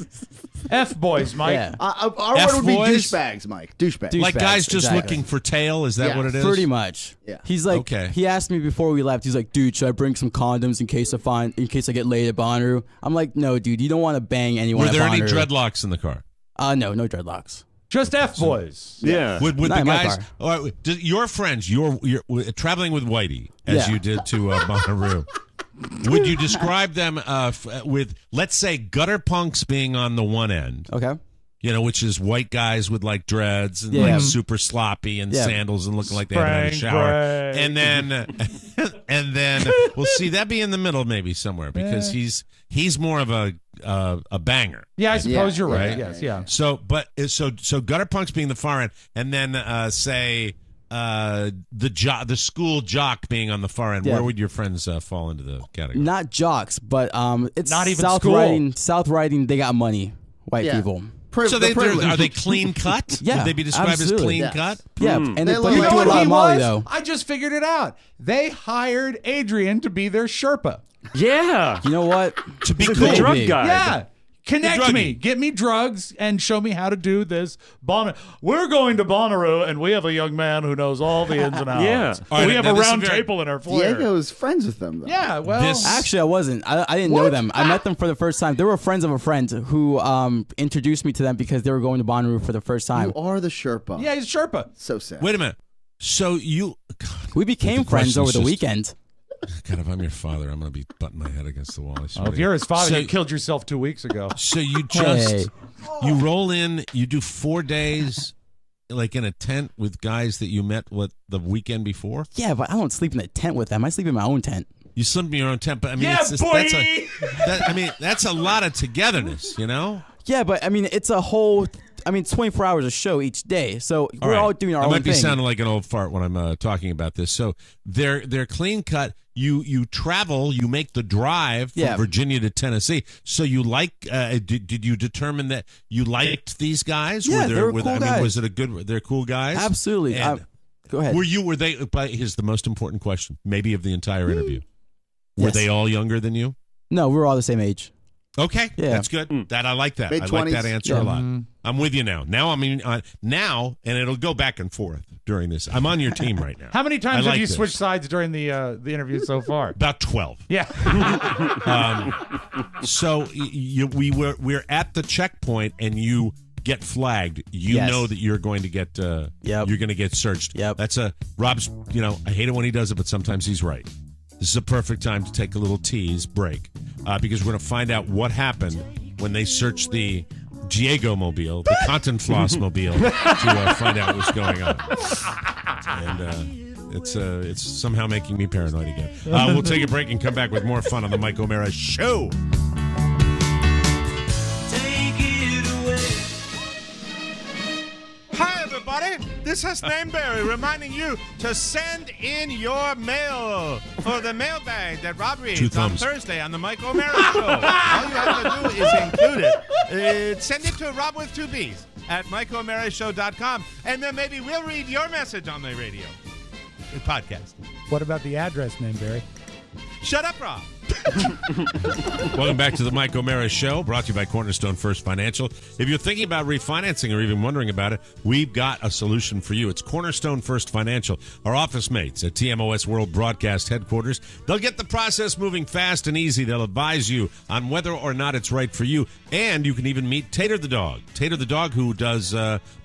F boys, Mike. Yeah. Our F word would be boys? douchebags, Mike. Douchebags. Douche- Like guys Douchebags, just exactly. looking for tail? Is that Yeah, what it is? Pretty much. Yeah. He's like, Okay. He asked me before we left. He's like, dude, should I bring some condoms in case I get laid at Bonnaroo? I'm like, no, dude, you don't want to bang anyone. Were there at any Bonnaroo. dreadlocks in the car? No dreadlocks. Just F boys. Yeah. Would Not the in my guys, car. all right, your friends, you're traveling with Whitey as Yeah. you did to Bonnaroo. Would you describe them with, let's say, gutter punks being on the one end? Okay. Which is white guys with like dreads and Yeah. like super sloppy and Yeah. sandals and looking like they haven't had a Spring shower. break. And then we'll see that be in the middle maybe somewhere because he's more of a banger. Yeah, I suppose you're right. Right? Yes, yeah. So gutter punks being the far end, and then say the school jock being on the far end. Yeah. Where would your friends fall into the category? Not jocks, but it's Not even South school. Riding. South Riding, they got money. White Yeah. people. So are they clean cut? Yeah, Would they be described absolutely. as clean Yes. cut? Yeah, and They they, look but like- they You know do a what lot he of Molly was? though. I just figured it out. They hired Adrian to be their Sherpa. Yeah. You know what? To be He's a cool. good drug Maybe. guy. Yeah. Connect me. Get me drugs and show me how to do this. We're going to Bonnaroo, and we have a young man who knows all the ins and outs. Yeah. We have a round table in our foyer. Diego's friends with them, though. Yeah, well. Actually, I wasn't. I didn't know them. I met them for the first time. They were friends of a friend who introduced me to them because they were going to Bonnaroo for the first time. You are the Sherpa. Yeah, he's a Sherpa. So sad. Wait a minute. So we became friends over the weekend. God, if I'm your father, I'm going to be butting my head against the wall. If you're his father, you killed yourself 2 weeks ago. So you just you roll in, you do 4 days, like in a tent with guys that you met the weekend before. Yeah, but I don't sleep in a tent with them. I sleep in my own tent. You sleep in your own tent, but I mean, Yeah, it's just, boy! that's a lot of togetherness, you know. Yeah, but I mean, it's a whole. 24 hours of show each day, so we're all doing our own thing. I thing. might be sounding like an old fart when I'm talking about this. So they're clean cut. You travel. You make the drive from Virginia to Tennessee. So you like? Did you determine that you liked these guys? Yeah, they were cool guys. Was it a good? They're cool guys. Absolutely. Go ahead. Were they? Here's the most important question, maybe of the entire interview. Were they all younger than you? No, we were all the same age. Okay, that's good. That I like that. I like that answer a lot. I'm with you now. Now and it'll go back and forth during this. I'm on your team right now. How many times have you switched sides during the interview so far? About 12. Yeah. So we're at the checkpoint, and you get flagged. You know that you're going to get you're going to get searched. Yep. That's Rob's. I hate it when he does it, but sometimes he's right. This is a perfect time to take a little tease break because we're going to find out what happened when they searched the Diego mobile, the Cotton Floss mobile, to find out what's going on. And it's somehow making me paranoid again. We'll take a break and come back with more fun on the Mike O'Mara Show. Hi, everybody. This is Nameberry reminding you to send in your mail for the mailbag that Rob reads on Thursday on the Mike O'Mara Show. All you have to do is include it. Send it to Rob with 2 B's at MikeO'MaraShow.com, and then maybe we'll read your message on the radio. The podcast. What about the address name, Barry? Shut up, Rob. Welcome back to the Mike O'Mara Show, brought to you by Cornerstone First Financial. If you're thinking about refinancing or even wondering about it, we've got a solution for you. It's Cornerstone First Financial. Our office mates at TMOS World Broadcast Headquarters, they'll get the process moving fast and easy. They'll advise you on whether or not it's right for you. And you can even meet Tater the dog. Tater the dog, who does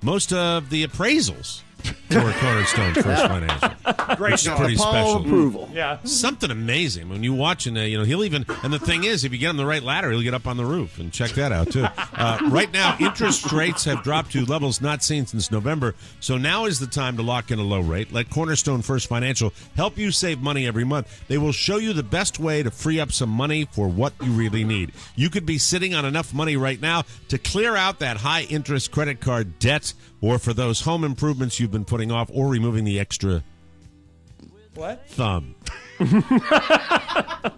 most of the appraisals for Cornerstone First Financial. Great job. Paul Pretty special. approval. Yeah. Something amazing when you watch, and he'll even, and the thing is, if you get him the right ladder, he'll get up on the roof, and check that out too. Right now, interest rates have dropped to levels not seen since November, so now is the time to lock in a low rate. Let Cornerstone First Financial help you save money every month. They will show you the best way to free up some money for what you really need. You could be sitting on enough money right now to clear out that high interest credit card debt, or for those home improvements you've been putting off, or removing the extra thumb.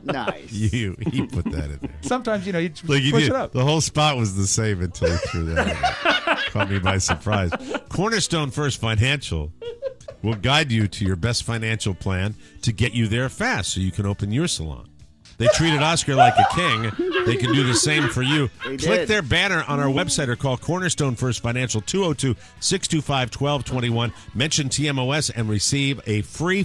Nice. He put that in there. Sometimes, you Look, switch it up. The whole spot was the same until he threw that in. Caught me by surprise. Cornerstone First Financial will guide you to your best financial plan to get you there fast so you can open your salon. They treated Oscar like a king. They can do the same for you. Click their banner on our website or call Cornerstone First Financial 202-625-1221. Mention TMOS and receive a free a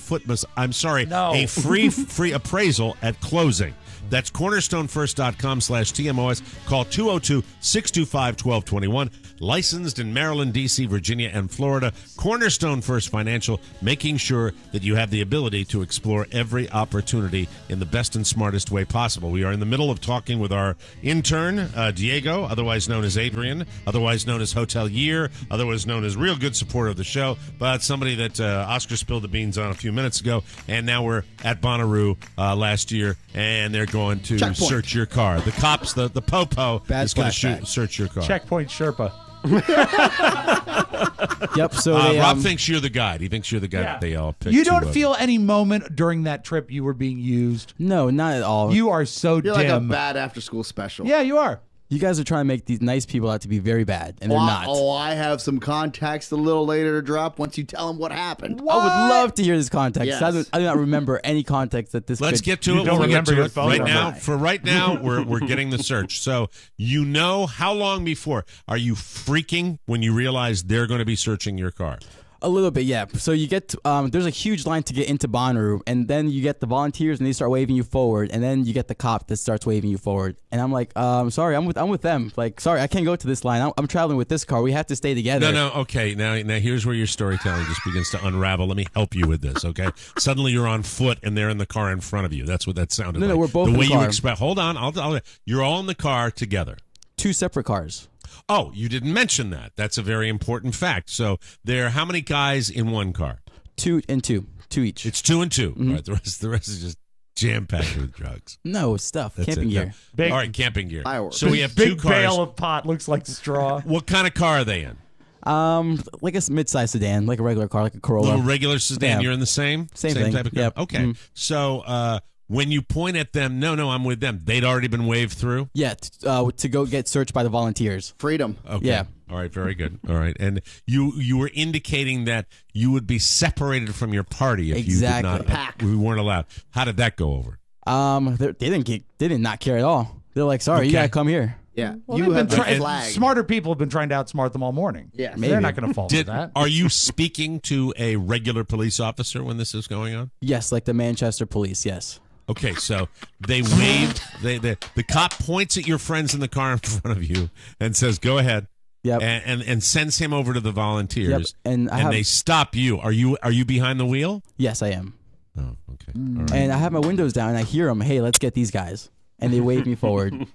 free appraisal at closing. That's cornerstonefirst.com/TMOS. Call 202-625-1221. Licensed in Maryland, D.C., Virginia, and Florida. Cornerstone First Financial, making sure that you have the ability to explore every opportunity in the best and smartest way possible. We are in the middle of talking with our intern, Diego, otherwise known as Adrian, otherwise known as Hotelier, otherwise known as real good supporter of the show, but somebody that Oscar spilled the beans on a few minutes ago. And now we're at Bonnaroo last year, and they're going to search your car. The cops, the popo, is going to search your car. Checkpoint Sherpa. Yep. So Rob thinks you're the guide. He thinks you're the guy that they all picked. You don't feel any moment during that trip you were being used? No, not at all. You are so You're dim. like a bad after-school special. Yeah, you are. You guys are trying to make these nice people out to be very bad, and they're not. Oh, I have some context a little later to drop once you tell them what happened. I would love to hear this context. Yes. I do not remember any context that this. Let's get to it when we get to it. Right now, we're getting the search. So you know how long before are you freaking when you realize they're going to be searching your car? A little bit, yeah. So you get there's a huge line to get into Bonnaroo, and then you get the volunteers, and they start waving you forward, and then you get the cop that starts waving you forward. And I'm like, sorry, I'm with them. Like, sorry, I can't go to this line. I'm traveling with this car. We have to stay together. No, okay. Now here's where your storytelling just begins to unravel. Let me help you with this, okay? Suddenly you're on foot, and they're in the car in front of you. That's what that sounded like. No, we're both the in way the car. you expect. Hold on, you're all in the car together. 2 separate cars. Oh, you didn't mention that. That's a very important fact. So there are how many guys in one car? 2 and 2. 2 each. It's 2 and 2. Mm-hmm. All right, the rest is just jam-packed with drugs. No, stuff. That's camping it. gear. All right, camping gear. Fireworks. So we have 2 Big cars. bale of pot looks like straw. What kind of car are they in? Like a mid-sized sedan, like a regular car, like a Corolla. Little regular sedan. Yeah. You're in the same thing. type of car. Yep. Okay. Mhm. So when you point at them, no, I'm with them. They'd already been waved through. Yeah, to go get searched by the volunteers. Freedom. Okay. Yeah. All right. Very good. All right. And you were indicating that you would be separated from your party if Exactly. you did not. We weren't allowed. How did that go over? They did not care at all. They're like, sorry, you Okay. gotta come here. Yeah. Well, you have been the flag. smarter people have been trying to outsmart them all morning. Yeah. They're not going to fall for that. Are you speaking to a regular police officer when this is going on? Yes, like the Manchester police. Yes. Okay, so they waved. The cop points at your friends in the car in front of you and says, "Go ahead." Yep. And sends him over to the volunteers. Yep. And they stop you. Are you behind the wheel? Yes, I am. Oh, okay. All right. And I have my windows down, and I hear them. Hey, let's get these guys. And they wave me forward.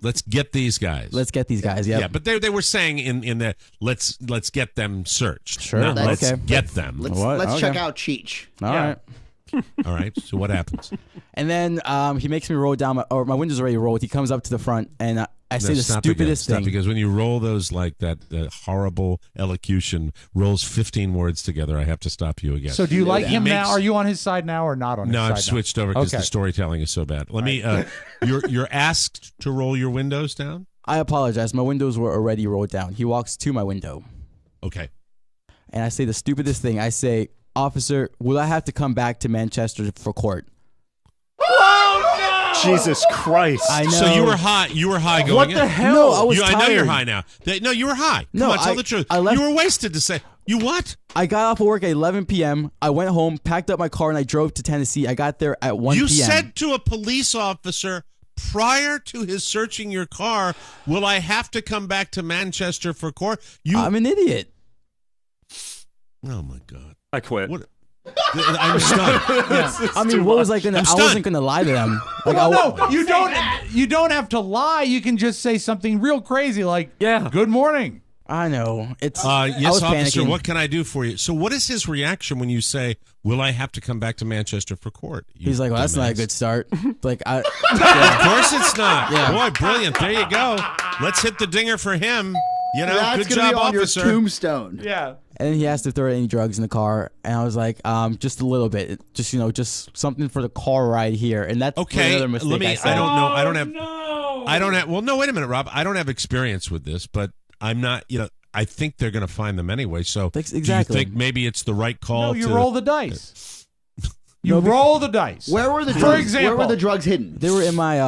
Let's get these guys. Let's get these guys. Yep. Yeah, but they were saying in the let's get them searched. Sure. Not let's Okay. get them. Let's check out Cheech. All right. All right. So what happens? And then he makes me roll down my window's already rolled. He comes up to the front, and I say the stupidest thing. Because when you roll those like that, horrible elocution rolls 15 words together. I have to stop you again. So do you like him now? Are you on his side now or not on his side? No, I've switched over because Okay. the storytelling is so bad. Let me. You're asked to roll your windows down. I apologize. My windows were already rolled down. He walks to my window. Okay. And I say the stupidest thing. I say, "Officer, will I have to come back to Manchester for court?" Jesus Christ! I know. So you were high. You were high going What in. the hell? No, I was I know you're tired. high now. No, you were high. No, Come on, tell I- the truth. I left- You were wasted to say. You what? I got off of work at 11 p.m. I went home, packed up my car, and I drove to Tennessee. I got there at 1 You p.m. said to a police officer prior to his searching your car, "Will I have to come back to Manchester for court?" I'm an idiot. Oh my God! I quit. What? I'm stunned. I mean, what was I gonna? I'm I stunned. wasn't gonna lie to them. Like, Well, no, you don't. You don't have to lie. You can just say something real crazy like, Yeah. good morning." I know. It's. I Yes, was officer. panicking. What can I do for you? So, what is his reaction when you say, "Will I have to come back to Manchester for court?" You He's like, "Well, that's not a dumbass. good start." Like, Of course, it's not. Yeah. Boy, brilliant. There you go. Let's hit the dinger for him. You know, That's good gonna job, be on officer. your tombstone. Yeah. and then he asked if there were any drugs in the car, and I was like, just a little bit, just something for the car ride here, and that's Okay, another mistake let me. I said. I don't know. I don't have. I don't have. Well, no. Wait a minute, Rob. I don't have experience with this, but I'm not. You know, I think they're going to find them anyway. So, Exactly. do you think maybe it's the right call? No, you to, roll the dice. You roll the dice. Where were the For drugs? example, Where were the drugs hidden? They were in my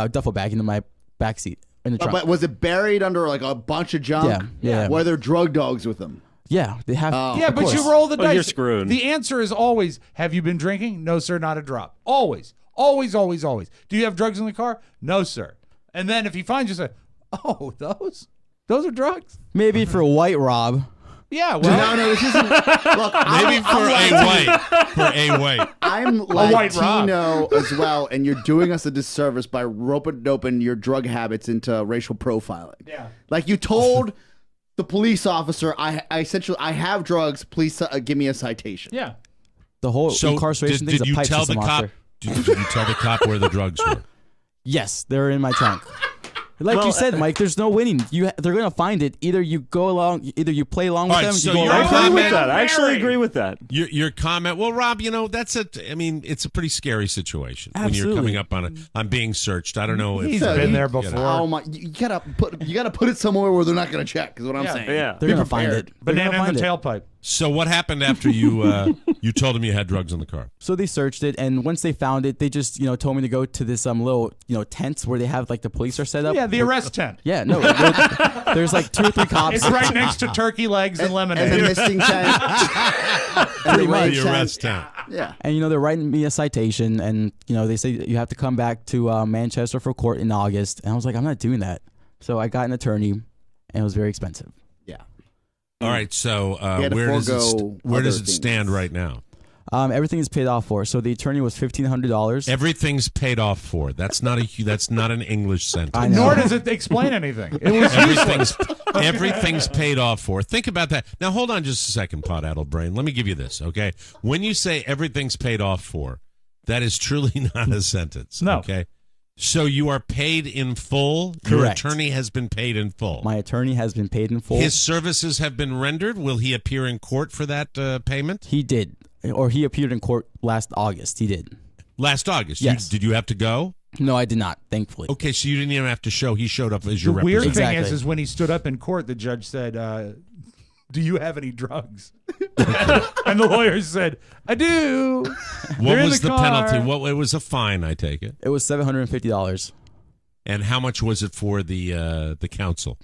duffel bag in my backseat in the trunk. But was it buried under like a bunch of junk? Yeah. Were there drug dogs with them? Yeah, they have. Yeah, of but course. you roll the dice. you're screwed. The answer is always, have you been drinking? No, sir, not a drop. Always. Always, always, always. Do you have drugs in the car? No, sir. And then if he finds you, say, oh, those are drugs? Maybe for White Rob. Yeah, well. No, this isn't. Look, Maybe for a white. I'm white Rob. Latino as well, and you're doing us a disservice by rope-a-doping your drug habits into racial profiling. Yeah. Like you told the police officer, I essentially, I have drugs, please give me a citation. Yeah. The whole So, incarceration did thing's a you pipe tell the system cop? monster. Did you tell the cop where the drugs were? Yes, they're in my trunk. Like you said, Mike, there's no winning. They're gonna find it. Either you go along, either you play along with them. So you go your along comment, with them. I actually agree with that. Your comment. Well, Rob, that's it's a pretty scary situation when Absolutely. you're coming up on being searched. I don't know. He's been there before. Oh my! You gotta put it somewhere where they're not gonna check. Is what I'm saying. Yeah, they're gonna find it. Banana in the tailpipe. So what happened after you you told them you had drugs in the car? So they searched it, and once they found it, they just told me to go to this little tents where they have like the police are set up. Yeah, the arrest tent. Yeah, no, there's like 2 or 3 cops. It's right next to turkey legs and lemonade. And the missing tent. Pretty much. The arrest tent. Yeah. And they're writing me a citation, and they say you have to come back to Manchester for court in August, and I was like, I'm not doing that. So I got an attorney, and it was very expensive. Yeah. All right. So where does it stand right now? Everything is paid off for. So the attorney was $1,500. Everything's paid off for. That's not an English sentence. Nor does it explain anything. It was everything's paid off for. Think about that. Now hold on just a second, Pot Addled Brain. Let me give you this, okay? When you say everything's paid off for, that is truly not a sentence. No. Okay. So you are paid in full? Correct. Your attorney has been paid in full. My attorney has been paid in full. His services have been rendered. Will he appear in court for that payment? He did. Or he appeared in court last August. He did. Last August? Yes. Did you have to go? No, I did not, thankfully. Okay, so you didn't even have to show. He showed up as your The weird representative. thing is when he stood up in court, the judge said, do you have any drugs? And the lawyer said, I do. What was the penalty? It was a fine, I take it. It was $750. And how much was it for the counsel?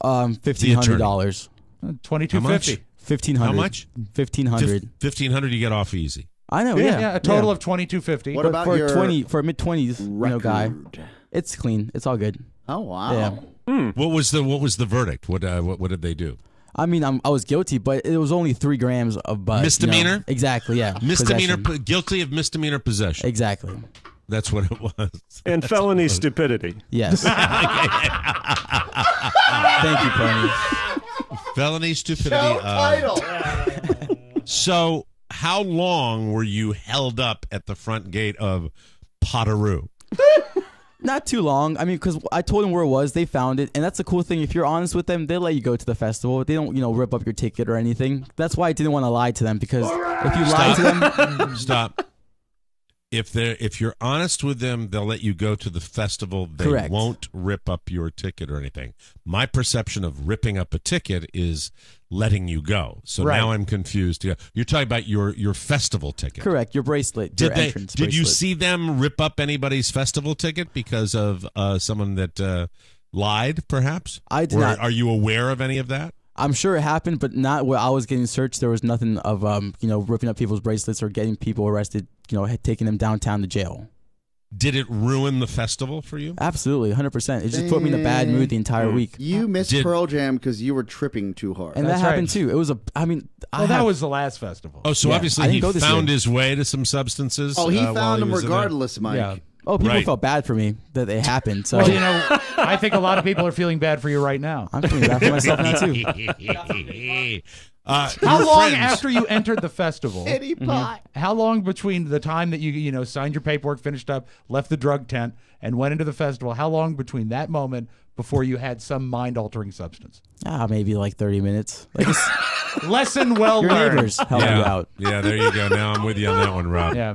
$1,500. $2,250. $1,500. How much? $1,500. $1,500 you get off easy. I know. Yeah, a total of $2,250. What about for your a mid-20s guy? It's clean. It's all good. Oh wow. Yeah. What was the verdict? What did they do? I mean, I was guilty, but it was only 3 grams of bud. Misdemeanor? Exactly. Yeah. Misdemeanor. Possession. Guilty of misdemeanor possession. Exactly. That's what it was. And felony stupidity. Yes. Thank you, Pony. Felony stupidity. Title. So, how long were you held up at the front gate of Potteroo? Not too long. I mean, because I told them where it was. They found it. And that's the cool thing. If you're honest with them, they'll let you go to the festival. They don't, rip up your ticket or anything. That's why I didn't want to lie to them, because if you lie to them... Stop. If you're honest with them, they'll let you go to the festival. They Correct. won't rip up your ticket or anything. My perception of ripping up a ticket is letting you go. So Right. now I'm confused. You're talking about your festival ticket. Correct. Your bracelet. Your entrance Did you bracelet. see them rip up anybody's festival ticket because of someone that lied, perhaps? I did or not. Are you aware of any of that? I'm sure it happened, but not where I was getting searched. There was nothing of ripping up people's bracelets or getting people arrested, taking them downtown to jail. Did it ruin the festival for you? Absolutely, 100%. It just put me in a bad mood the entire week. You missed Pearl Jam because you were tripping too hard. And That's that happened right. too. It was that was the last festival. Oh, so Yeah, I obviously didn't he go this found year. his way to some substances. Oh, he while found them was in there? regardless, Mike. Yeah. Oh, people Right. felt bad for me that it happened. So Well, I think a lot of people are feeling bad for you right now. I'm feeling bad for myself now too. How your long friends- after you entered the festival? Pity pot. How long between the time that you signed your paperwork, finished up, left the drug tent, and went into the festival? How long between that moment before you had some mind-altering substance? Maybe like 30 minutes. Like Lesson well your learned. neighbors help you out. Yeah, there you go. Now I'm with you on that one, Rob. Yeah.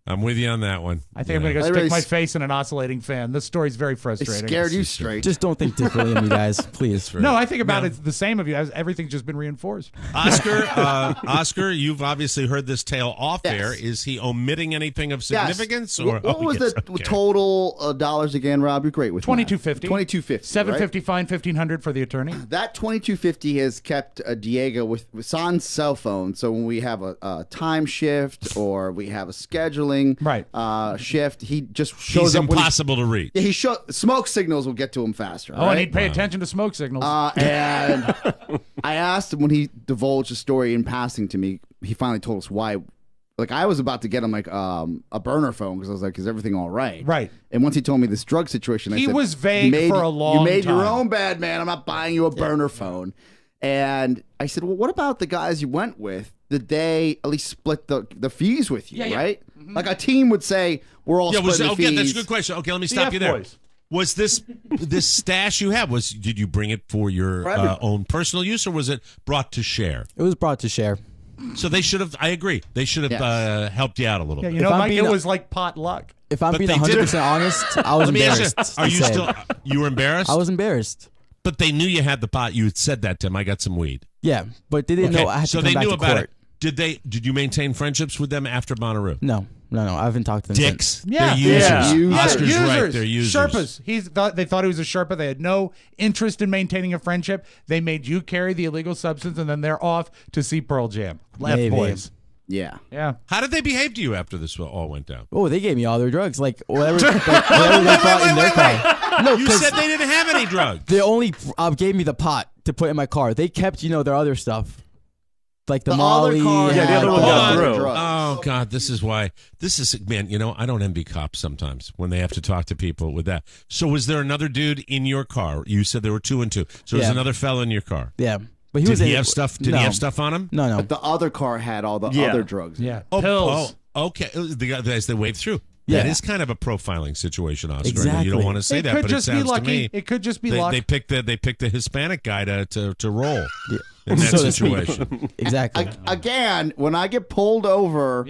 I'm with you on that one. I think I'm going to go I stick really my s- face in an oscillating fan. This story's very It frustrating. scared you straight. Just don't think differently of me, guys. Please. No, I think about it the same of you. Everything's just been reinforced. Oscar, you've obviously heard this tale off air. Is he omitting anything of significance? Yes. Or What was yes, the okay. total dollars again, Rob? You're great with $2,250. $2,250. $750 fine, $1,500 for the attorney. That $2,250 has kept Diego with San's cell phone. So when we have a time shift or we have a scheduling shift, he just shows He's up. impossible to reach. Yeah, smoke signals will get to him faster. Oh, and he'd pay attention to smoke signals. And I asked him when he divulged the story in passing to me. He finally told us why. Like, I was about to get him like a burner phone because I was like, "Is everything all right?" Right. And once he told me this drug situation, I He said, was vague for a long You made your time. own bad, man. I'm not buying you a burner phone. And I said, "Well, what about the guys you went with? Did they at least split the fees with you? Yeah, yeah. Right? Like a team would say, we're all splitting the fees." That's a good question. Okay, let me stop F you there. boys. Was this stash you have? Did you bring it for your own personal use, or was it brought to share? It was brought to share. So they should have. I agree. They should have helped you out a little bit. You know, Mike, it was like potluck. If I'm being 100% honest, I was embarrassed. Are you still? You were embarrassed? I was embarrassed. But they knew you had the pot. You had said that to them. I got some weed. Yeah, but they didn't know I had to come back to court. So they knew about it. Did you maintain friendships with them after Bonnaroo? No. I haven't talked to them Dicks. since. They're users. Oscar's users. right. They're users. Sherpas. They thought he was a Sherpa. They had no interest in maintaining a friendship. They made you carry the illegal substance, and then they're off to see Pearl Jam. Left boys. Yeah. How did they behave to you after this all went down? Oh, they gave me all their drugs, like whatever they bought in their car. No, you said they didn't have any drugs. They only gave me the pot to put in my car. They kept, their other stuff. Like the Molly. the other one got through. Oh, God, this is, man, I don't envy cops sometimes when they have to talk to people with that. So was there another dude in your car? You said there were 2 and 2. So there's another fella in your car. Yeah. But Did he have stuff? Did he have stuff on him? No. But the other car had all the other drugs. Yeah. Pills. Oh, okay. The guys they waved through. Yeah. That is kind of a profiling situation, Oscar. Exactly. You don't want to say that, but it sounds to me. It could just be luck. They picked the Hispanic guy to roll in that So to situation. Exactly. Again, when I get pulled over,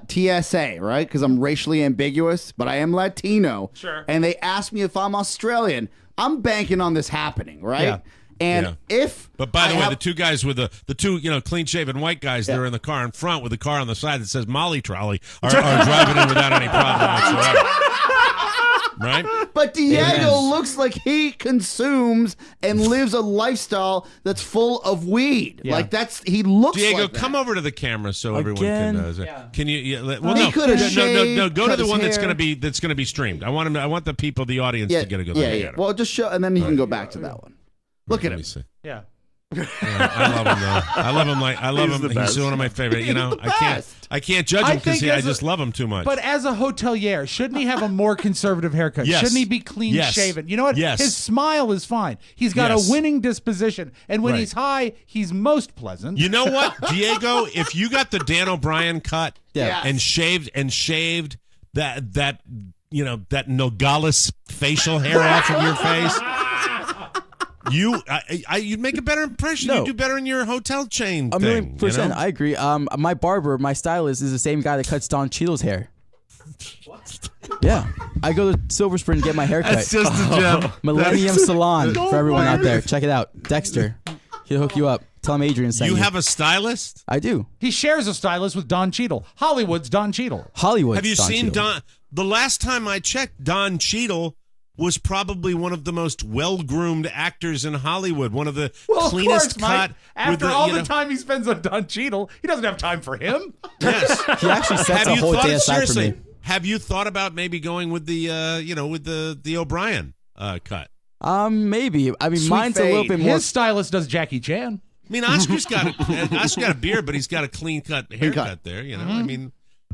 TSA, right? Because I'm racially ambiguous, but I am Latino. Sure. And they ask me if I'm Australian. I'm banking on this happening, right? Yeah. And But by the way, the two guys with the two clean-shaven white guys that are in the car in front with the car on the side that says Molly Trolley are driving in without any problem whatsoever. Right? But Diego looks like he consumes and lives a lifestyle that's full of weed. Yeah. Like he looks Diego, like that. come over to the camera so everyone can. Can you? Well, He no, could've no, shaved, go to cut the his one that's hair. going to be streamed. I want the people, the audience, to get a good look at it. Well, just show, and then he can go back to that one. Look at him. Yeah. I love him though. I love him. He's one of my favorite. I can't judge him because I just love him too much. But as a hotelier, shouldn't he have a more conservative haircut? Yes. Shouldn't he be clean shaven? You know what? Yes. His smile is fine. He's got a winning disposition, and when he's high, he's most pleasant. You know what, Diego? If you got the Dan O'Brien cut and shaved that Nogales facial hair off of your face. You'd make a better impression. No. You'd do better in your hotel chain. 1,000,000%. I agree. My barber, my stylist, is the same guy that cuts Don Cheadle's hair. Yeah, I go to Silver Spring to get my hair cut. That's just a gem. Millennium Salon for everyone out there. Check it out. Dexter, he'll hook you up. Tell him Adrian sent you. You have a stylist? I do. He shares a stylist with Don Cheadle. Hollywood's Don Cheadle. Hollywood's Have you Don seen Cheadle. Don? The last time I checked, Don Cheadle was probably one of the most well-groomed actors in Hollywood. One of the cleanest of course, Mike. cut. After all the time he spends on Don Cheadle, he doesn't have time for him. Yes, he actually sets a whole day aside for me. Have you thought about maybe going with the with the O'Brien cut? Maybe. I mean, Sweet mine's fade. a little bit more. His stylist does Jackie Chan. I mean, Oscar's got a beard, but he's got a clean cut haircut there. I mean,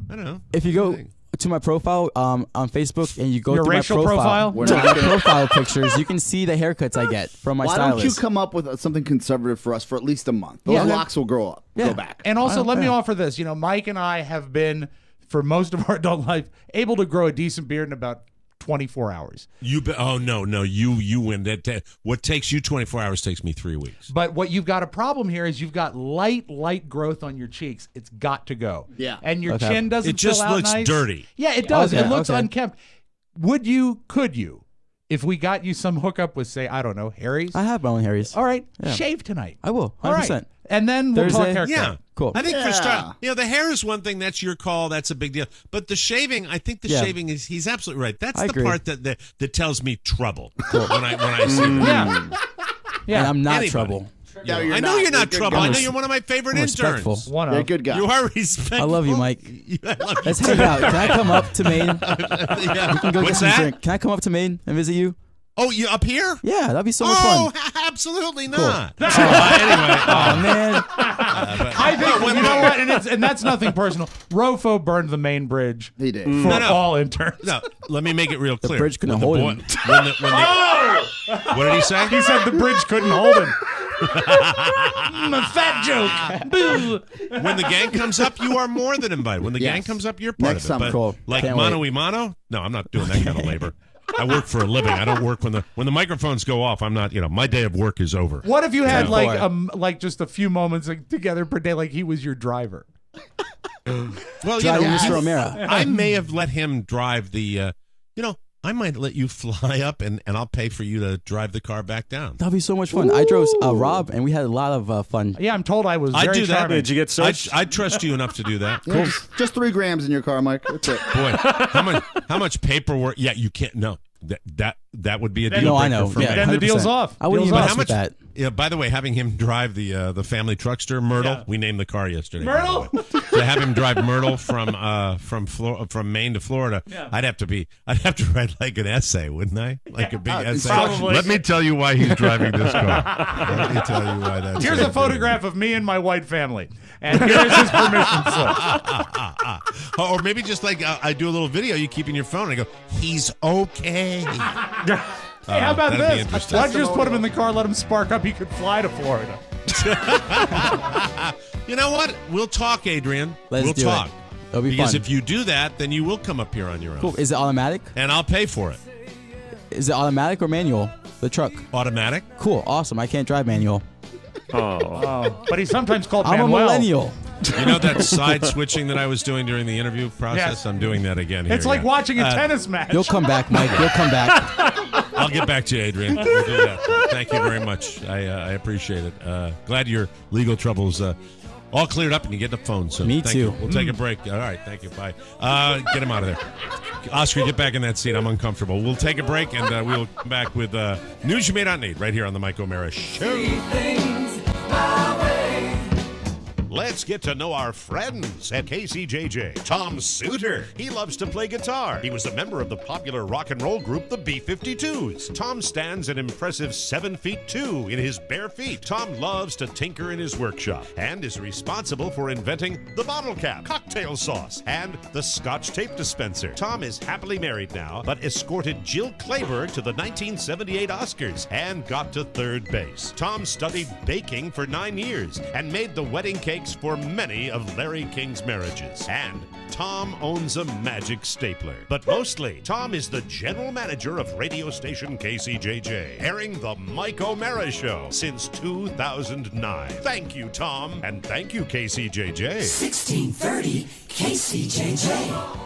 I don't know. If you go to my profile on Facebook and you go Your through my racial profile? We're to not my gonna- profile pictures, you can see the haircuts I get from my Why stylist. don't you come up with something conservative for us for at least a month? Those locks will grow back. And also, let me offer this. Mike and I have been, for most of our adult life, able to grow a decent beard in about 24 hours. You win. What takes you 24 hours takes me 3 weeks. But what you've got a problem here is you've got light growth on your cheeks. It's got to go. Yeah. And your chin doesn't It just fill out looks nice. dirty. Yeah, it does. Okay, It looks okay. unkempt. Could you, if we got you some hookup with, say, I don't know, Harry's? I have my own Harry's. All right, Yeah. shave tonight. I will. 100%. All right. And then we'll talk Thursday? haircut. Yeah. Cool. I think for Yeah. start, the hair is one thing. That's your call. That's a big deal. But the shaving, I think shaving is. He's absolutely right. That's I the agree. part that tells me trouble when I see that. Yeah. Yeah. And I'm not Anybody. trouble. No, you're I know you're not You're trouble. good I know guy. you're one of my favorite I'm interns. respectful. One You're a of. good guy. You are respectful. I love you, Mike. I love you. Let's hang out. Can I come up to Maine? Yeah. We can go What's get some that? drink. Can I come up to Maine and visit you? Oh, you up here? Yeah, that'd be so much Oh, fun. absolutely not. Cool. Anyway, Oh man, I think, you know what, and that's nothing personal. Rofo burned the main bridge. He did. For No. all interns. no, let me make it real clear. bridge couldn't When the hold boy- him. when the- What did he say? He said the bridge couldn't hold him. A fat joke. Boo. When the gang comes up, you are more than invited. When the gang Yes. comes up, you're part Next of it. summer. But Cool. like Can't mano wait. y mano? No, I'm not doing that kind of labor. I work for a living. I don't work when the microphones go off. I'm not. My day of work is over. What if you had like just a few moments together per day, like he was your driver? Well, Mr. O'Mara. I may have let him drive the. I might let you fly up and I'll pay for you to drive the car back down. That'd be so much fun. I drove Rob, and we had a lot of fun. Yeah, I'm told I was very I'd do that. charming. Did you get searched? I'd trust you enough to do that. Yeah, just 3 grams in your car, Mike. That's it. Boy, how much paperwork? Yeah, you can't. No, that would be a deal No, breaker I know. for Yeah, me. Then the deal's off. I wouldn't Deal's even off. mess with that. Yeah. By the way, having him drive the family truckster Myrtle, we named the car yesterday. Myrtle. To have him drive Myrtle from Maine to Florida, I'd have to write like an essay, wouldn't I? Like a big essay. Probably. Let me tell you why he's driving this car. Let me tell you why that's. Here's a photograph of me and my white family, and here's his permission slip. Or maybe just like I do a little video, you keep in your phone, and I go, he's okay. Hey, how about that'd be this? interesting. Why don't you just put him in the car, let him spark up? He could fly to Florida. You know what? We'll talk, Adrian. Let's we'll do talk. it. It'll be Because fun. if you do that, then you will come up here on your own. Cool. Is it automatic? And I'll pay for it. Is it automatic or manual? The truck. Automatic. Cool. Awesome. I can't drive manual. Oh, but he's sometimes called I'm Manuel. a millennial. You know that side switching that I was doing during the interview process? Yes. I'm doing that again here. It's like watching a tennis match. You'll come back, Mike. You'll come back. I'll get back to you, Adrian. We'll do that. Thank you very much. I appreciate it. Glad your legal troubles all cleared up and you get the phone. So Me thank too. You. We'll take a break. All right. Thank you. Bye. Get him out of there. Oscar, get back in that seat. I'm uncomfortable. We'll take a break and we'll come back with news you may not need right here on the Mike O'Mara Show. Let's get to know our friends at KCJJ. Tom Suter. He loves to play guitar. He was a member of the popular rock and roll group, the B-52s. Tom stands an impressive 7 feet 2 in his bare feet. Tom loves to tinker in his workshop and is responsible for inventing the bottle cap, cocktail sauce, and the Scotch tape dispenser. Tom is happily married now, but escorted Jill Clayburgh to the 1978 Oscars and got to 3rd base. Tom studied baking for 9 years and made the wedding cakes for many of Larry King's marriages. And Tom owns a magic stapler. But mostly, Tom is the general manager of radio station KCJJ, airing the Mike O'Mara Show since 2009. Thank you, Tom, and thank you, KCJJ. 1630 KCJJ.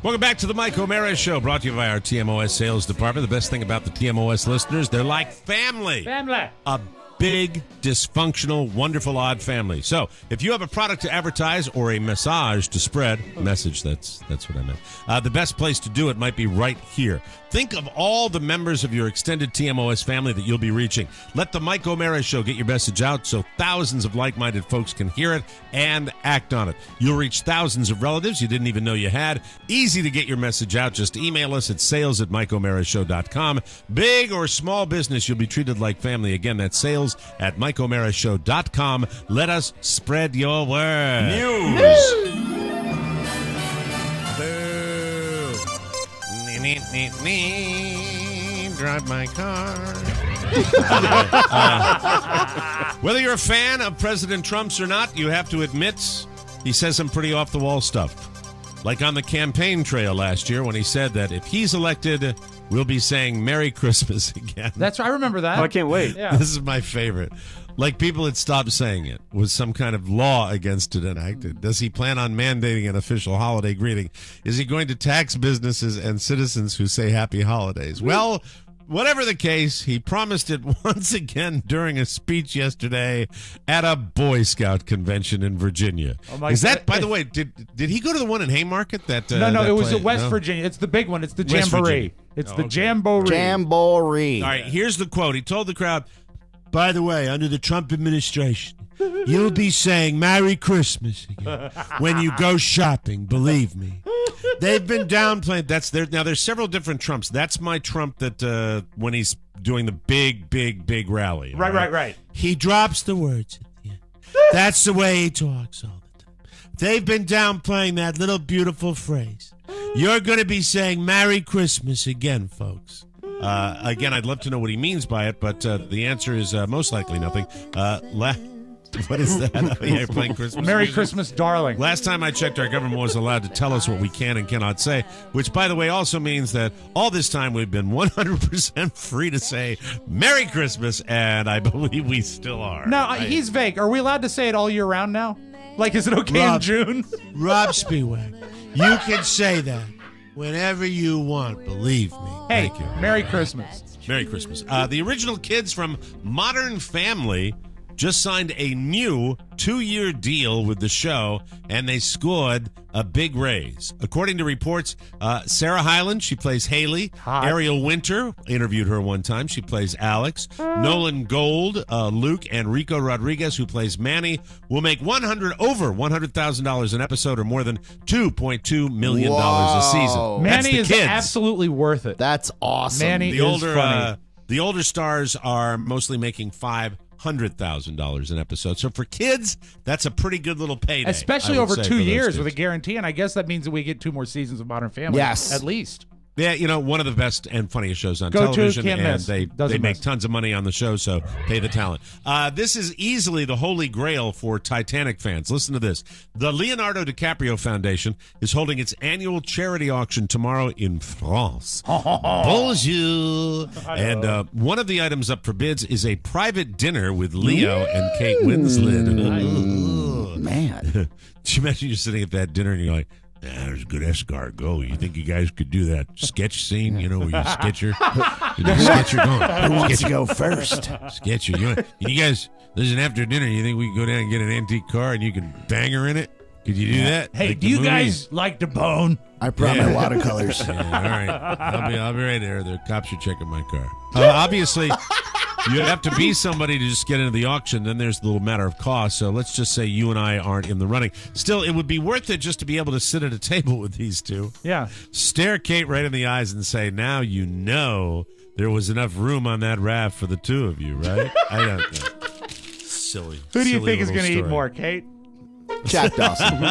Welcome back to the Mike O'Mara Show, brought to you by our TMOS sales department. The best thing about the TMOS listeners, they're like family. Family. A big, dysfunctional, wonderful, odd family. So, if you have a product to advertise or a message to spread, that's what I meant. The best place to do it might be right here. Think of all the members of your extended TMOS family that you'll be reaching. Let the Mike O'Mara Show get your message out so thousands of like-minded folks can hear it and act on it. You'll reach thousands of relatives you didn't even know you had. Easy to get your message out. Just email us at sales@MikeO'MaraShow.com. Big or small business, you'll be treated like family. Again, that's sales@MikeO'MaraShow.com. Let us spread your word. News. Drive my car. Whether you're a fan of President Trump's or not, you have to admit he says some pretty off-the-wall stuff. Like on the campaign trail last year when he said that if he's elected, we'll be saying Merry Christmas again. I remember that. Oh, I can't wait. Yeah. This is my favorite. Like people had stopped saying it. Was some kind of law against it enacted? Does he plan on mandating an official holiday greeting? Is he going to tax businesses and citizens who say happy holidays? Well, whatever the case, he promised it once again during a speech yesterday at a Boy Scout convention in Virginia. Is that, by the way, did he go to the one in Haymarket? No, it was at West Virginia. It's the big one. It's the Jamboree. It's the Jamboree. Jamboree. All right, here's the quote. He told the crowd, by the way, under the Trump administration, you'll be saying Merry Christmas again when you go shopping, believe me. They've been downplaying. Now, there's several different Trumps. That's my Trump that when he's doing the big rally. Right. He drops the words at the end. That's the way he talks all the time. They've been downplaying that little beautiful phrase. You're going to be saying Merry Christmas again, folks. Again, I'd love to know what he means by it, but the answer is most likely nothing. What is that? Oh, yeah, you're playing Christmas Merry music? Christmas, darling. Last time I checked, our government was allowed to tell us what we can and cannot say, which, by the way, also means that all this time we've been 100% free to say Merry Christmas, and I believe we still are. No, he's vague. Are we allowed to say it all year round now? Like, is it okay in June? Rob Spiewak, you can say that whenever you want, believe me. Hey, Merry Christmas. Merry Christmas. The original kids from Modern Family just signed a new 2-year deal with the show, and they scored a big raise. According to reports, Sarah Hyland, she plays Haley. Ariel Winter, interviewed her one time. She plays Alex. Nolan Gold, Luke, and Rico Rodriguez, who plays Manny, will make over $100,000 an episode, or more than $2.2 million a season. Manny is kids. absolutely worth it. That's awesome. Manny The is funny. The older stars are mostly making $500,000 an episode. So for kids, that's a pretty good little payday. Especially over 2 years with a guarantee, and I guess that means that we get 2 more seasons of Modern Family. Yes. At least. Yeah, one of the best and funniest shows on Go to, television, can't and miss. they Doesn't make miss. tons of money on the show, so pay the talent. This is easily the holy grail for Titanic fans. Listen to this. The Leonardo DiCaprio Foundation is holding its annual charity auction tomorrow in France. Bonjour! And one of the items up for bids is a private dinner with Leo and Kate Winslet. Man. Can you imagine you're sitting at that dinner and you're like, there's a good escargot. You think you guys could do that sketch scene, where you sketch her? Who wants to go first? Sketch her. You guys, listen, after dinner, you think we can go down and get an antique car and you can bang her in it? Could you do that? Hey, Like do the you movie? guys like to bone? I brought my watercolors. Yeah, all right. I'll be right there. The cops are checking my car. Obviously, you have to be somebody to just get into the auction. Then there's the little matter of cost. So let's just say you and I aren't in the running. Still, it would be worth it just to be able to sit at a table with these two. Yeah. Stare Kate right in the eyes and say, now you know there was enough room on that raft for the two of you, right? I don't know. Silly. Who do you silly think is little going to eat story. more, Kate? Jack Dawson.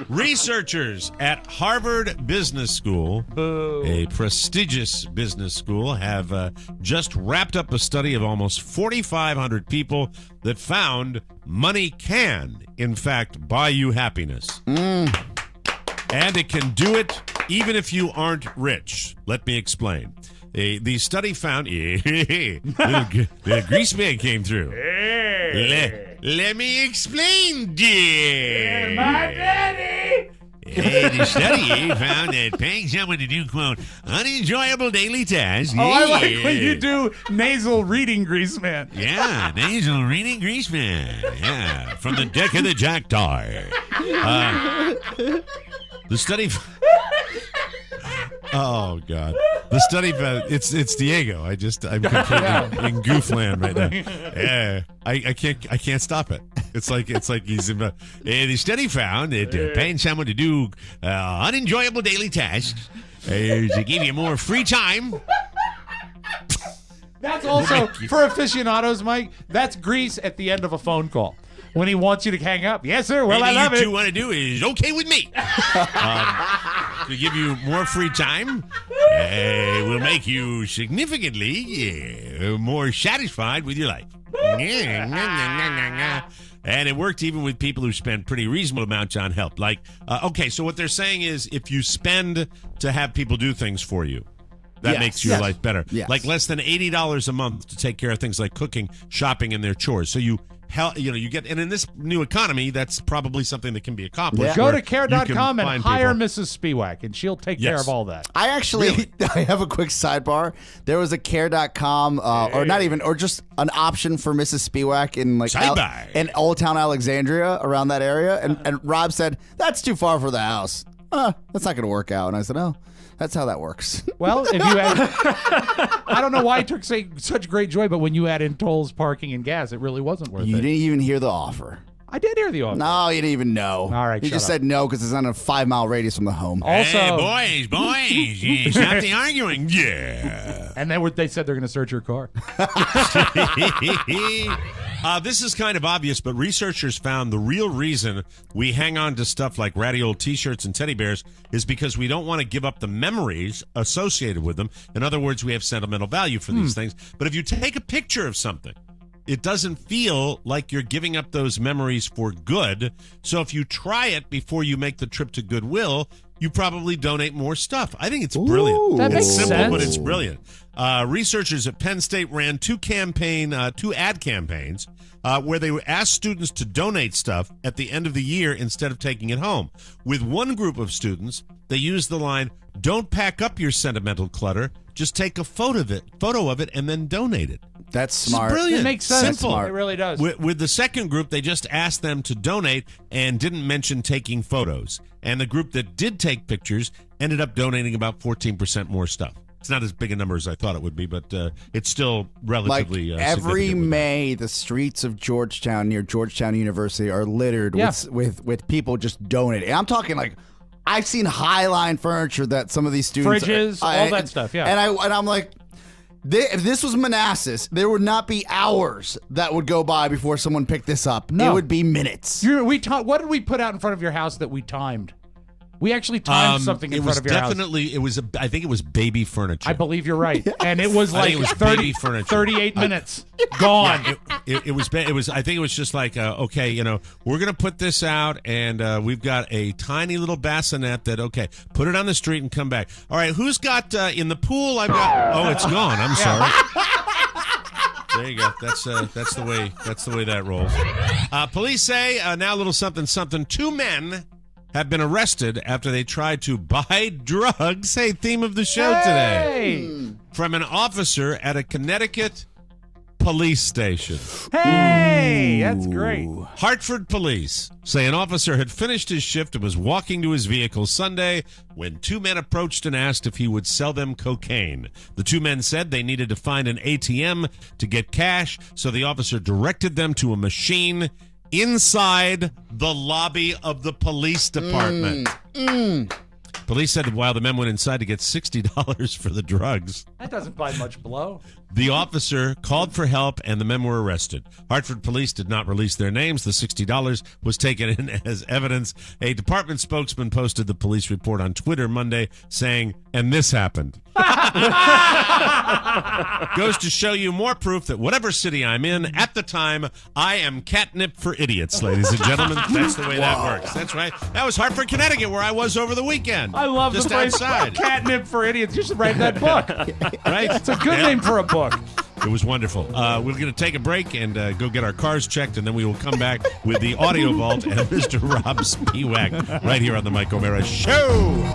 Researchers at Harvard Business School, a prestigious business school, have just wrapped up a study of almost 4,500 people that found money can, in fact, buy you happiness. And it can do it even if you aren't rich. Let me explain. The study found... the grease man came through. Let me explain, dear. My daddy! The study found that paying someone to do, quote, unenjoyable daily tasks. Oh, I like when you do nasal reading, Grease Man. Yeah, nasal reading grease man. Yeah, from the deck of the Jackdaw. The study... Oh God! The study found it's Diego. I'm completely in goofland right now. Yeah, I can't stop it. It's like he's in the study found that paying someone to do unenjoyable daily tasks to give you more free time. That's also, for aficionados, Mike, that's Grease at the end of a phone call. When he wants you to hang up. Yes, sir. Well, I love it. What you want to do is okay with me. To give you more free time, will make you significantly more satisfied with your life. And it worked even with people who spend pretty reasonable amounts on help. Like, okay, so what they're saying is if you spend to have people do things for you, that makes your life better. Yes. Like less than $80 a month to take care of things like cooking, shopping, and their chores. So you get, and in this new economy, that's probably something that can be accomplished. Go where to you care.com can and find hire people. Mrs. Spiewak, and she'll take care Yes. of all that. I actually, I have a quick sidebar. There was a care.com, or not even, or just an option for Mrs. Spiewak in like in Old Town Alexandria, around that area. And Rob said, that's too far for the house. That's not going to work out. And I said, oh, that's how that works. Well, if you had, I don't know why it took such great joy, but when you add in tolls, parking, and gas, it really wasn't worth You it. didn't even hear the offer. I did hear the offer. No, you didn't even know. All right, you shut just up. said no because it's on a 5-mile radius from the home. Also, Hey, boys, stop the arguing. Yeah. And then they said they're going to search your car. This is kind of obvious, but researchers found the real reason we hang on to stuff like ratty old T-shirts and teddy bears is because we don't want to give up the memories associated with them. In other words, we have sentimental value for these things. But if you take a picture of something it doesn't feel like you're giving up those memories for good. So if you try it before you make the trip to Goodwill, you probably donate more stuff. I think it's brilliant. That makes It's simple, sense. but it's brilliant. Researchers at Penn State ran two ad campaigns where they asked students to donate stuff at the end of the year instead of taking it home. With one group of students, they used the line, "Don't pack up your sentimental clutter. Just take a photo of it, and then donate it." That's It's smart. brilliant. It makes sense. Simple. It really does. With the second group, they just asked them to donate and didn't mention taking photos. And the group that did take pictures ended up donating about 14% more stuff. It's not as big a number as I thought it would be, but it's still relatively every significant. May, the streets of Georgetown near Georgetown University are littered with people just donating. And I'm talking like I've seen Highline furniture that some of these students Fridges, all that stuff. Yeah, and I'm like. If this was Manassas, there would not be hours that would go by before someone picked this up. No. It would be minutes. What did we put out in front of your house that we timed? We actually timed something in front of your house. I think it was baby furniture. I believe you're right, and it was I like think it was 30, baby furniture. 38 minutes gone. It was. I think it was just like, okay, we're gonna put this out, and we've got a tiny little bassinet that, okay, put it on the street and come back. All right, who's got in the pool? I've got. Oh, it's gone. I'm sorry. There you go. That's the way that rolls. Police say now a little something. 2 men have been arrested after they tried to buy drugs. Hey, theme of the show today. From an officer at a Connecticut police station. Hey, that's great. Hartford police say an officer had finished his shift and was walking to his vehicle Sunday when 2 men approached and asked if he would sell them cocaine. The 2 men said they needed to find an ATM to get cash, so the officer directed them to a machine inside the lobby of the police department. Police said while the men went inside to get $60 for the drugs. That doesn't buy much blow. The officer called for help and the men were arrested. Hartford police did not release their names. The $60 was taken in as evidence. A department spokesman posted the police report on Twitter Monday saying, "And this happened." Goes to show you more proof that whatever city I'm in, at the time, I am catnip for idiots, ladies and gentlemen. That's the way that works. That's right. That was Hartford, Connecticut, where I was over the weekend. I love just the phrase outside. Catnip for idiots. You should write that book. Right? It's a good name for a book. It was wonderful. We're going to take a break and go get our cars checked, and then we will come back with the Audio Vault and Mr. Rob Spiewak right here on the Mike O'Mara Show.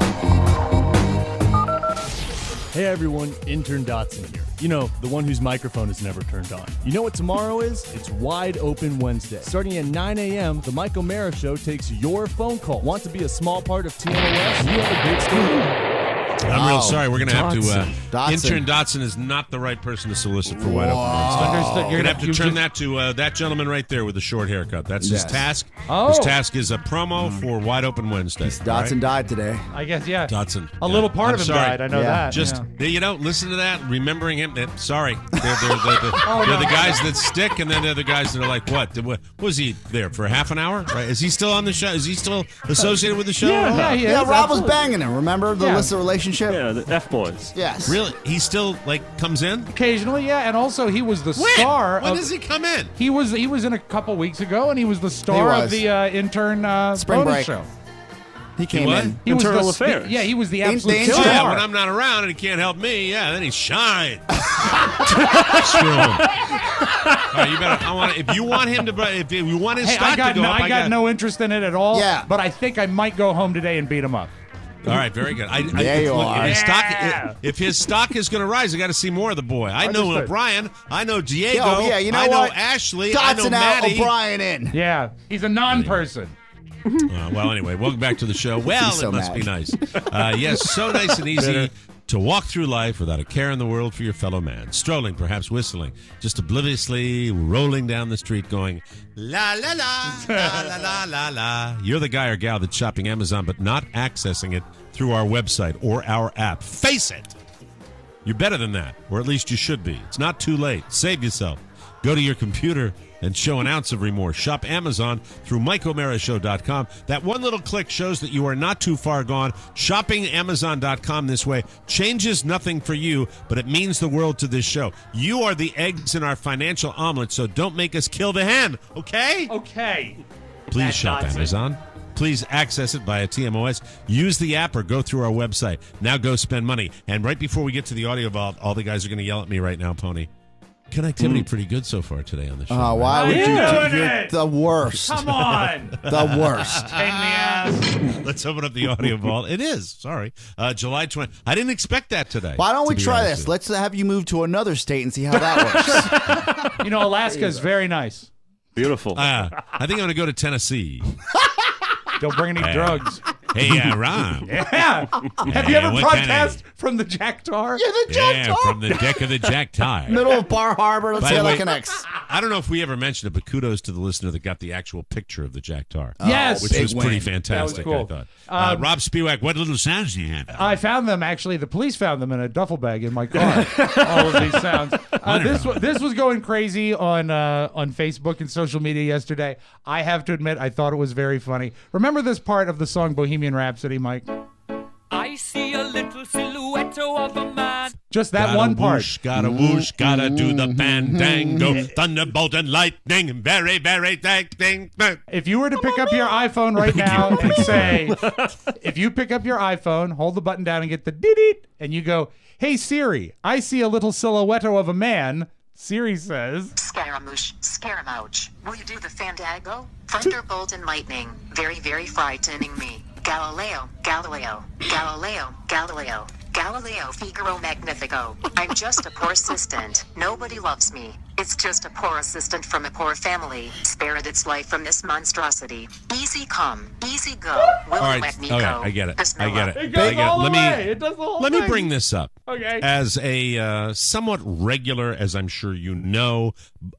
Hey everyone, Intern Dotson here. You know, the one whose microphone is never turned on. You know what tomorrow is? It's Wide Open Wednesday. Starting at 9 a.m., the Mike O'Mara Show takes your phone call. Want to be a small part of Tmos? You have a great story. I'm real sorry. We're going to have to. Dotson. Intern Dotson is not the right person to solicit for Wide Open Wednesday. Understood. You're going to have to turn that to that gentleman right there with the short haircut. That's his task. Oh. His task is a promo for Wide Open Wednesday. Dotson died today. I guess, yeah. Dotson. A little part of him sorry. died. I know that. Just, listen to that. Remembering him. Sorry. They're the guys that stick, and then they're the guys that are like, what? Was he there for half an hour? Right? Is he still on the show? Is he still associated with the show? Yeah, he is. Yeah, Rob was Absolutely. banging him. Remember the illicit relationship? Yeah, the F-boys. Yes. Really? He still, comes in? Occasionally, yeah. And also, he was the star. When does he come in? He was in a couple weeks ago, and he was the star of the intern Spring bonus break. show. He came in. He was Internal the, affairs. Yeah, he was the Ain't absolute they star. Yeah, when I'm not around and he can't help me, then he shines. Screw him. All right, you better. If you want him to, if you want his stock to go up, I got no interest in it at all. Yeah. But I think I might go home today and beat him up. All right, very good. There you are. If his stock is going to rise, I got to see more of the boy. I know Understood. Brian. I know Diego. Oh, yeah, you know I know what? Ashley. I know Dotson out, Maddie. O'Brien in. Yeah, he's a non-person. Well, anyway, welcome back to the show. Well, so it must mad. be nice. Yes, so nice and easy to walk through life without a care in the world for your fellow man. Strolling, perhaps whistling, just obliviously rolling down the street going, la, la, la, la, la, la, la, la. You're the guy or gal that's shopping Amazon but not accessing it through our website or our app. Face it! You're better than that, or at least you should be. It's not too late. Save yourself. Go to your computer and show an ounce of remorse. Shop Amazon through MikeO'MaraShow.com. That one little click shows that you are not too far gone. Shopping Amazon.com this way changes nothing for you, but it means the world to this show. You are the eggs in our financial omelet, so don't make us kill the hen, okay? Okay. Please shop Amazon. Please access it via TMOS. Use the app or go through our website. Now go spend money. And right before we get to the audio vault, all the guys are going to yell at me right now, Pony. Connectivity pretty good so far today on the show. Oh, why would you do it? The worst. Come on. The worst. Pain in the ass. Let's open up the audio vault. It is. Sorry. July 20. I didn't expect that today. Why don't we to be try honest this? with Let's have you move to another state and see how that works. You know, Alaska is very nice. Beautiful. I think I'm going to go to Tennessee. Don't bring any drugs. Hey, Rob. Yeah. Have you ever broadcast from the Jack Tar? Yeah, the Jack Tar. From the deck of the Jack Tar. Middle of Bar Harbor. Let's By see the how way, that connects. I don't know if we ever mentioned it, but kudos to the listener that got the actual picture of the Jack Tar. Yes. Which was Big pretty win. fantastic, That was cool. I thought. Rob Spiewak, what little sounds do you have? I found them, actually. The police found them in a duffel bag in my car. All of these sounds. This was going crazy on Facebook and social media yesterday. I have to admit, I thought it was very funny. Remember this part of the song Bohemian Rhapsody, Mike? I see a little silhouette of a man. Just that Gotta one part. Whoosh, gotta whoosh, gotta do the fandango. Thunderbolt and lightning, very, very dang. If you were to pick up your iPhone right now and say, if you pick up your iPhone, hold the button down and get the dee-dee, and you go, hey Siri, I see a little silhouette of a man. Siri says, Scaramouche, Scaramouche, will you do the fandango? Thunderbolt and lightning, very, very frightening me. Galileo, Galileo, Galileo, Galileo, Galileo Figaro Magnifico. I'm just a poor assistant. Nobody loves me. It's just a poor assistant from a poor family. Spared its life from this monstrosity. Easy come, easy go. Will All right, you let me okay, go? I get it. Bismillah. It goes all the way. It does the whole Let me thing. bring this up. Okay. As a somewhat regular, as I'm sure you know,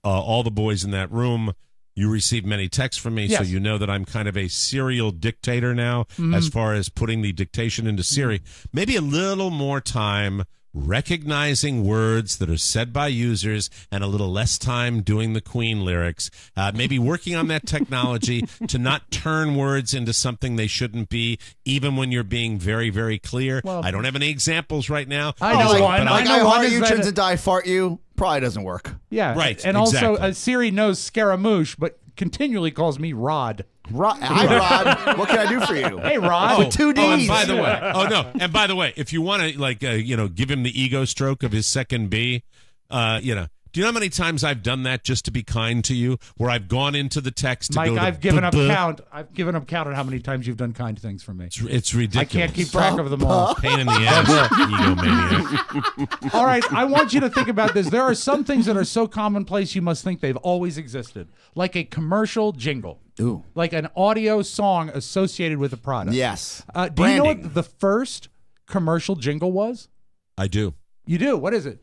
all the boys in that room, you receive many texts from me, so Yes. you know that I'm kind of a serial dictator now as far as putting the dictation into Siri. Maybe a little more time recognizing words that are said by users and a little less time doing the Queen lyrics. Maybe working on that technology to not turn words into something they shouldn't be, even when you're being very, very clear. Well, I don't have any examples right now. I know one. but I Like know I one heart is you that- turns into I fart you. Probably doesn't work. Yeah. Right, And also, exactly. Siri knows Scaramouche, but continually calls me Rod. Hi, Rod. What can I do for you? Hey, Rod. With two Ds. And by the way, if you want to give him the ego stroke of his second B, do you know how many times I've done that just to be kind to you, where I've gone into the text to Mike, go to I've given up count. I've given up count on how many times you've done kind things for me. It's ridiculous. I can't keep track of them all. Pain in the ass, egomaniac. All right, I want you to think about this. There are some things that are so commonplace you must think they've always existed, like a commercial jingle. Ooh. Like an audio song associated with a product. Yes. Do you know Branding. what the first commercial jingle was? I do. You do? What is it?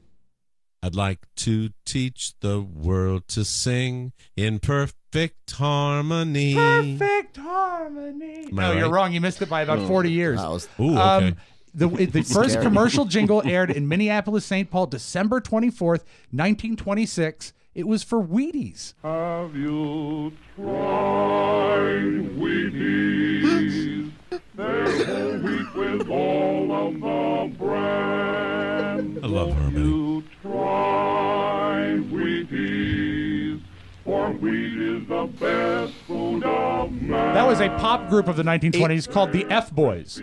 I'd like to teach the world to sing in perfect harmony. Perfect harmony. Am I No, you're right? wrong. You missed it by about 40 years. That was Ooh, okay. The first Scary. commercial jingle aired in Minneapolis, St. Paul, December 24th, 1926. It was for Wheaties. Have you tried Wheaties? They're whole wheat with all of the bran. I love harmony. You try Wheaties, for wheat is the best food of man. That was a pop group of the 1920s called the F Boys.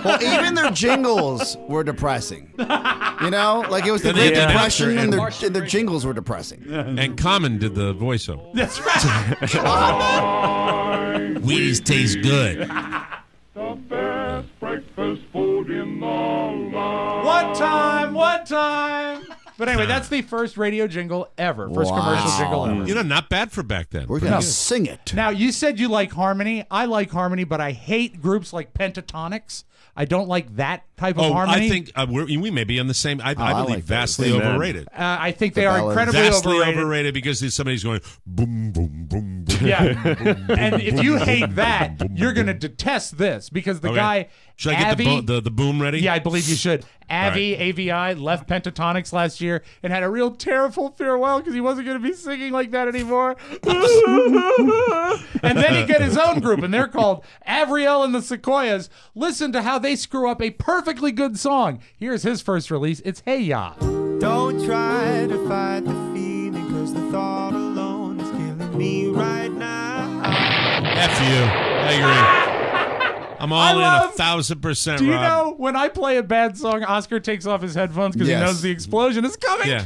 Well, even their jingles were depressing. You know, like it was the Then they Great had an Depression, announcer and their jingles were depressing. And Common did the voiceover. That's right. Wheaties taste good. The best breakfast food in the land. One time. But anyway, that's the first radio jingle ever. First commercial jingle ever. You know, not bad for back then. We're Pretty gonna good. sing it. Now, you said you like harmony. I like harmony, but I hate groups like Pentatonics. I don't like that type of harmony. I think we may be on the same. I believe like those. vastly Amen. overrated. I think they are ballads. incredibly Vastly overrated. overrated because somebody's going boom, boom, boom, boom, Yeah. And if you hate that, you're going to detest this because the guy, should I Avi, get the boom ready? Yeah, I believe you should. Avi, AVI, left Pentatonics last year and had a real terrible farewell because he wasn't going to be singing like that anymore. And then he got his own group, and they're called Avriel and the Sequoias. Listen to how they screw up a perfectly good song. Here's his first release. It's Hey Ya. Don't try to fight the feeling, cause the thought alone is killing me right now. F you. I agree. I'm all in 1,000%, Do you Rob. know when I play a bad song, Oscar takes off his headphones because he knows the explosion is coming? Yeah.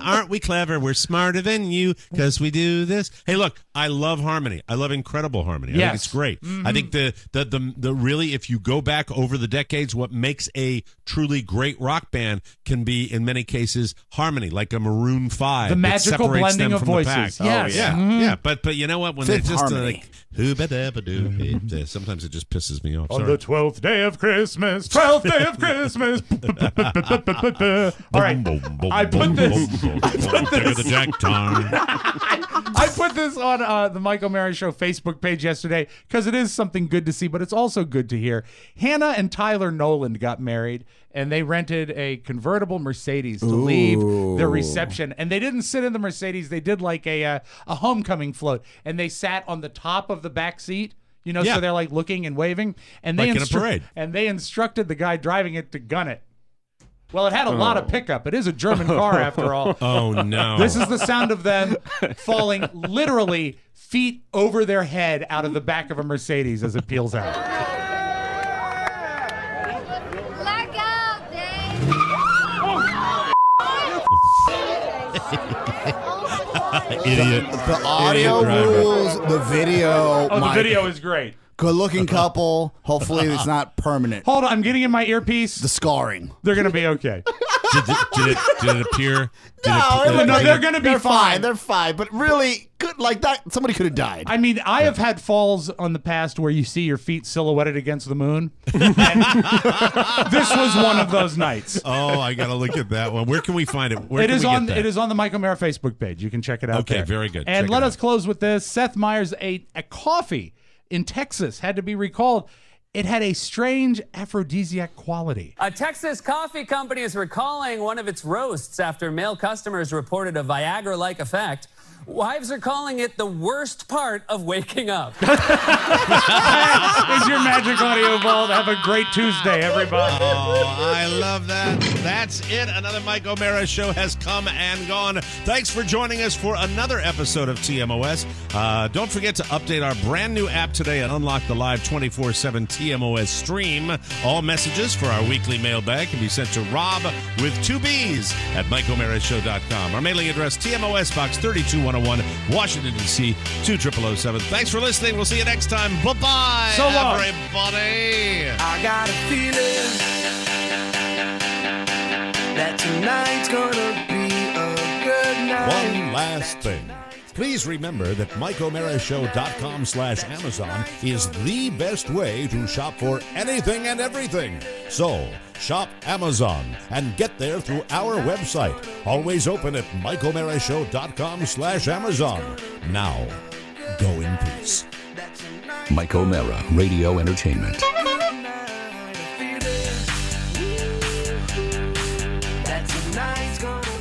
Aren't we clever? We're smarter than you because we do this. Hey, look, I love harmony. I love incredible harmony. I think it's great. I think the really, if you go back over the decades, what makes a truly great rock band can be, in many cases, harmony, like a Maroon 5. The magical blending of voices. Yes. Yeah. Yeah. But you know what? When Fifth they're just harmony. sometimes it just pisses me off. On Sorry. the 12th day of Christmas, 12th day of Christmas. All right, I put this on the Mike O'Mara Show Facebook page yesterday because it is something good to see, but it's also good to hear. Hannah and Tyler Noland got married, and they rented a convertible Mercedes to leave their reception. And they didn't sit in the Mercedes. They did like a homecoming float, and they sat on the top of the back seat. You know, so they're like looking and waving, and Like in a parade. And they instructed the guy driving it to gun it. Well, it had a lot of pickup. It is a German car, after all. Oh, no. This is the sound of them falling literally feet over their head out of the back of a Mercedes as it peels out. Let go, Dave. Idiot. The audio rules, the video. Oh, the video is great. Good-looking couple. Hopefully, it's not permanent. Hold on, I'm getting in my earpiece. The scarring. They're going to be okay. Did it appear? No, they're going to be fine. They're fine. But really, good like that. Somebody could have died. I mean, I have had falls on the past where you see your feet silhouetted against the moon. And this was one of those nights. Oh, I got to look at that one. Where can we find it? Where It can is we on. get that? It is on the Mike O'Mara Facebook page. You can check it out. Okay, there. very good. And Check let it us close with this. Seth Meyers ate a coffee in Texas. Had to be recalled. It had a strange aphrodisiac quality. A Texas coffee company is recalling one of its roasts after male customers reported a Viagra-like effect. Wives are calling it the worst part of waking up. It's your Magic Audio Vault. Have a great Tuesday, everybody. Oh, I love that. That's it. Another Mike O'Mara Show has come and gone. Thanks for joining us for another episode of TMOS. Don't forget to update our brand new app today and unlock the live 24/7 TMOS stream. All messages for our weekly mailbag can be sent to Rob with 2 B's at MikeO'MaraShow.com. Our mailing address, TMOS Box 32101, Washington, D.C. 20007. Thanks for listening. We'll see you next time. Bye-bye, So long. everybody. I got a feeling that tonight's gonna be a good night. One last thing. Please remember that MikeO'MaraShow.com/Amazon is the best way to shop for anything and everything. So, shop Amazon and get there through our website. Always open at MikeO'MaraShow.com/Amazon. Now, go in peace. Mike O'Mara, Radio Entertainment. That tonight's gonna